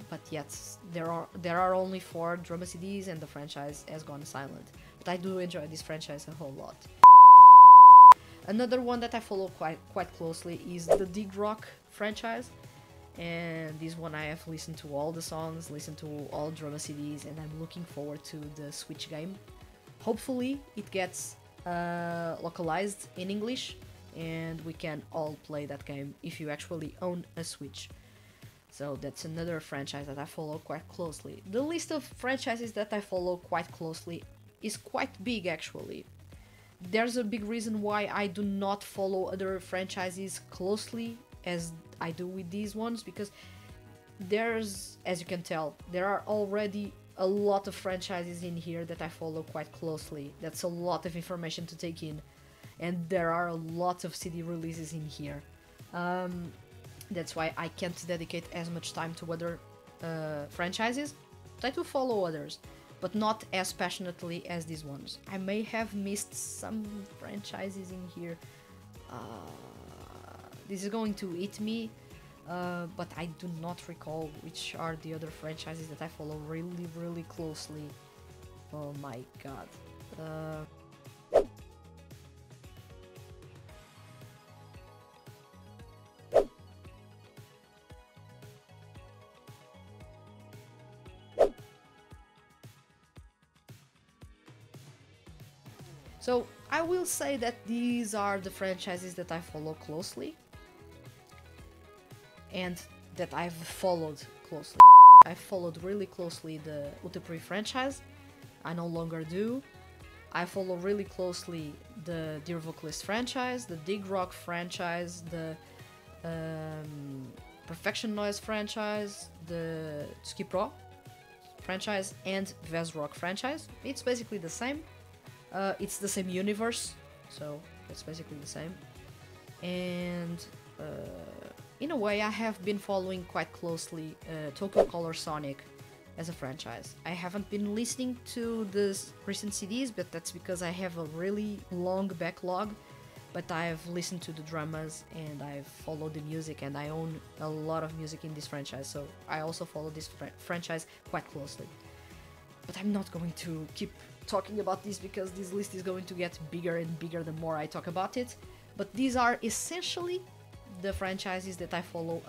but yet there are only 4 drama CDs and the franchise has gone silent. But I do enjoy this franchise a whole lot. Another one that I follow quite closely is the Dig Rock franchise, and this one I have listened to all the songs, listened to all drama CDs, and I'm looking forward to the Switch game. Hopefully it gets localized in English and we can all play that game if you actually own a Switch. So that's another franchise that I follow quite closely. The list of franchises that I follow quite closely is quite big actually. There's a big reason why I do not follow other franchises closely as I do with these ones, because there's, as you can tell, there are already a lot of franchises in here that I follow quite closely. That's a lot of information to take in, and there are a lot of CD releases in here. That's why I can't dedicate as much time to other franchises, but I do follow others, but not as passionately as these ones. I may have missed some franchises in here. This is going to eat me, but I do not recall which are the other franchises that I follow really closely. Oh my god. So I will say that these are the franchises that I follow closely and that I've followed closely. I followed really closely the Utapri franchise. I no longer do. I follow really closely the Dear Vocalist franchise, the Dig Rock franchise, the Perfection Noise franchise, the Tsuki Pro franchise, and Vez Rock franchise. It's basically the same. It's the same universe, so it's basically the same. And in a way, I have been following quite closely Tokyo Color Sonic as a franchise. I haven't been listening to the recent CDs, but that's because I have a really long backlog. But I've listened to the dramas and I've followed the music, and I own a lot of music in this franchise, so I also follow this franchise quite closely. But I'm not going to keep talking about this because this list is going to get bigger and bigger the more I talk about it. But these are essentially the franchises that I follow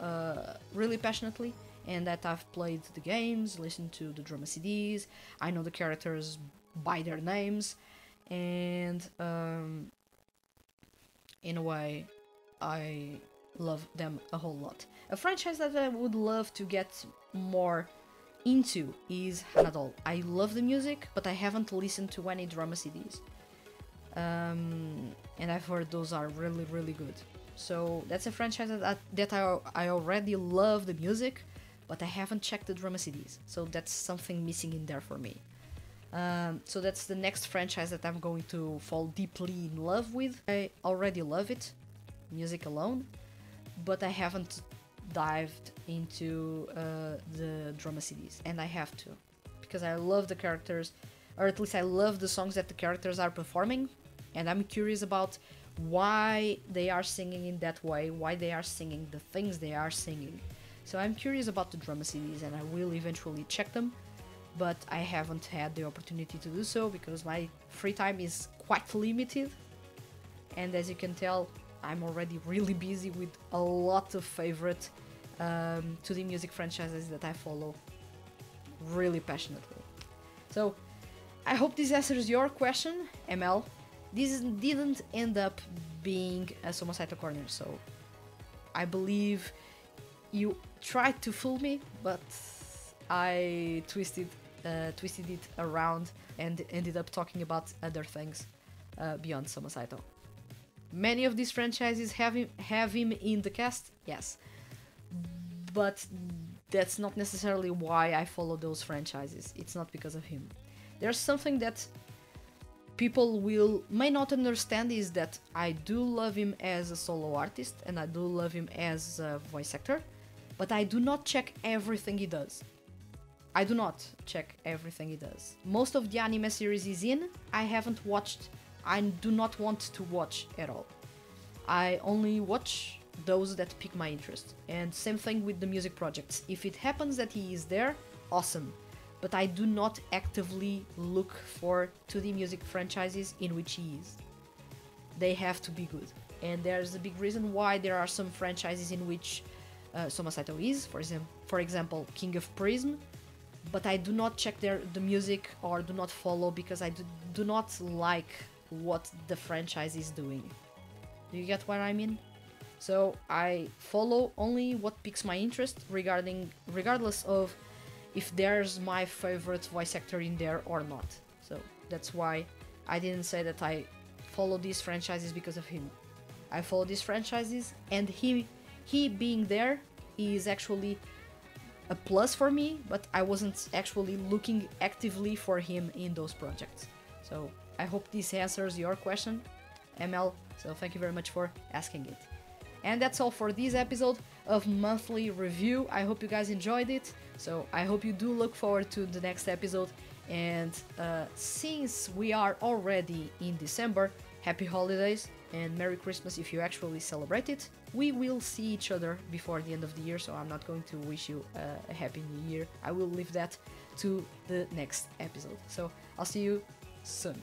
really passionately, and that I've played the games, listened to the drama CDs, I know the characters by their names, and in a way I love them a whole lot. A franchise that I would love to get more into is Hanadol. I love the music, but I haven't listened to any drama CDs. And I've heard those are really good. So that's a franchise that I already love the music, but I haven't checked the drama CDs. So that's something missing in there for me. So that's the next franchise that I'm going to fall deeply in love with. I already love it, music alone, but I haven't dived into the drama CDs, and I have to, because I love the characters, or at least I love the songs that the characters are performing, and I'm curious about why they are singing in that way, why they are singing the things they are singing. So I'm curious about the drama CDs, and I will eventually check them, but I haven't had the opportunity to do so because my free time is quite limited, and as you can tell, I'm already really busy with a lot of favorite 2D music franchises that I follow really passionately. So I hope this answers your question, ML. this didn't end up being a Somosaito corner, so I believe you tried to fool me, but I twisted it around and ended up talking about other things beyond Somosaito. Many of these franchises have him in the cast, yes, but that's not necessarily why I follow those franchises. It's not because of him. There's something that people may not understand, is that I do love him as a solo artist and I do love him as a voice actor, but I do not check everything he does. I do not check everything he does. Most of the anime series he's in, I haven't watched. I do not want to watch at all. I only watch those that pique my interest. And same thing with the music projects. If it happens that he is there, awesome. But I do not actively look for 2D music franchises in which he is. They have to be good. And there's a big reason why there are some franchises in which Somosaito is, for example, King of Prism, but I do not check the music or do not follow because I do not like what the franchise is doing. Do you get what I mean? So I follow only what piques my interest, regardless of if there's my favorite voice actor in there or not. So that's why I didn't say that I follow these franchises because of him. I follow these franchises, and he being there is actually a plus for me, but I wasn't actually looking actively for him in those projects. So I hope this answers your question, ML, so thank you very much for asking it. And that's all for this episode of Monthly Review. I hope you guys enjoyed it, so I hope you do look forward to the next episode. And since we are already in December, happy holidays and Merry Christmas if you actually celebrate it. We will see each other before the end of the year, so I'm not going to wish you a happy new year. I will leave that to the next episode. So I'll see you soon.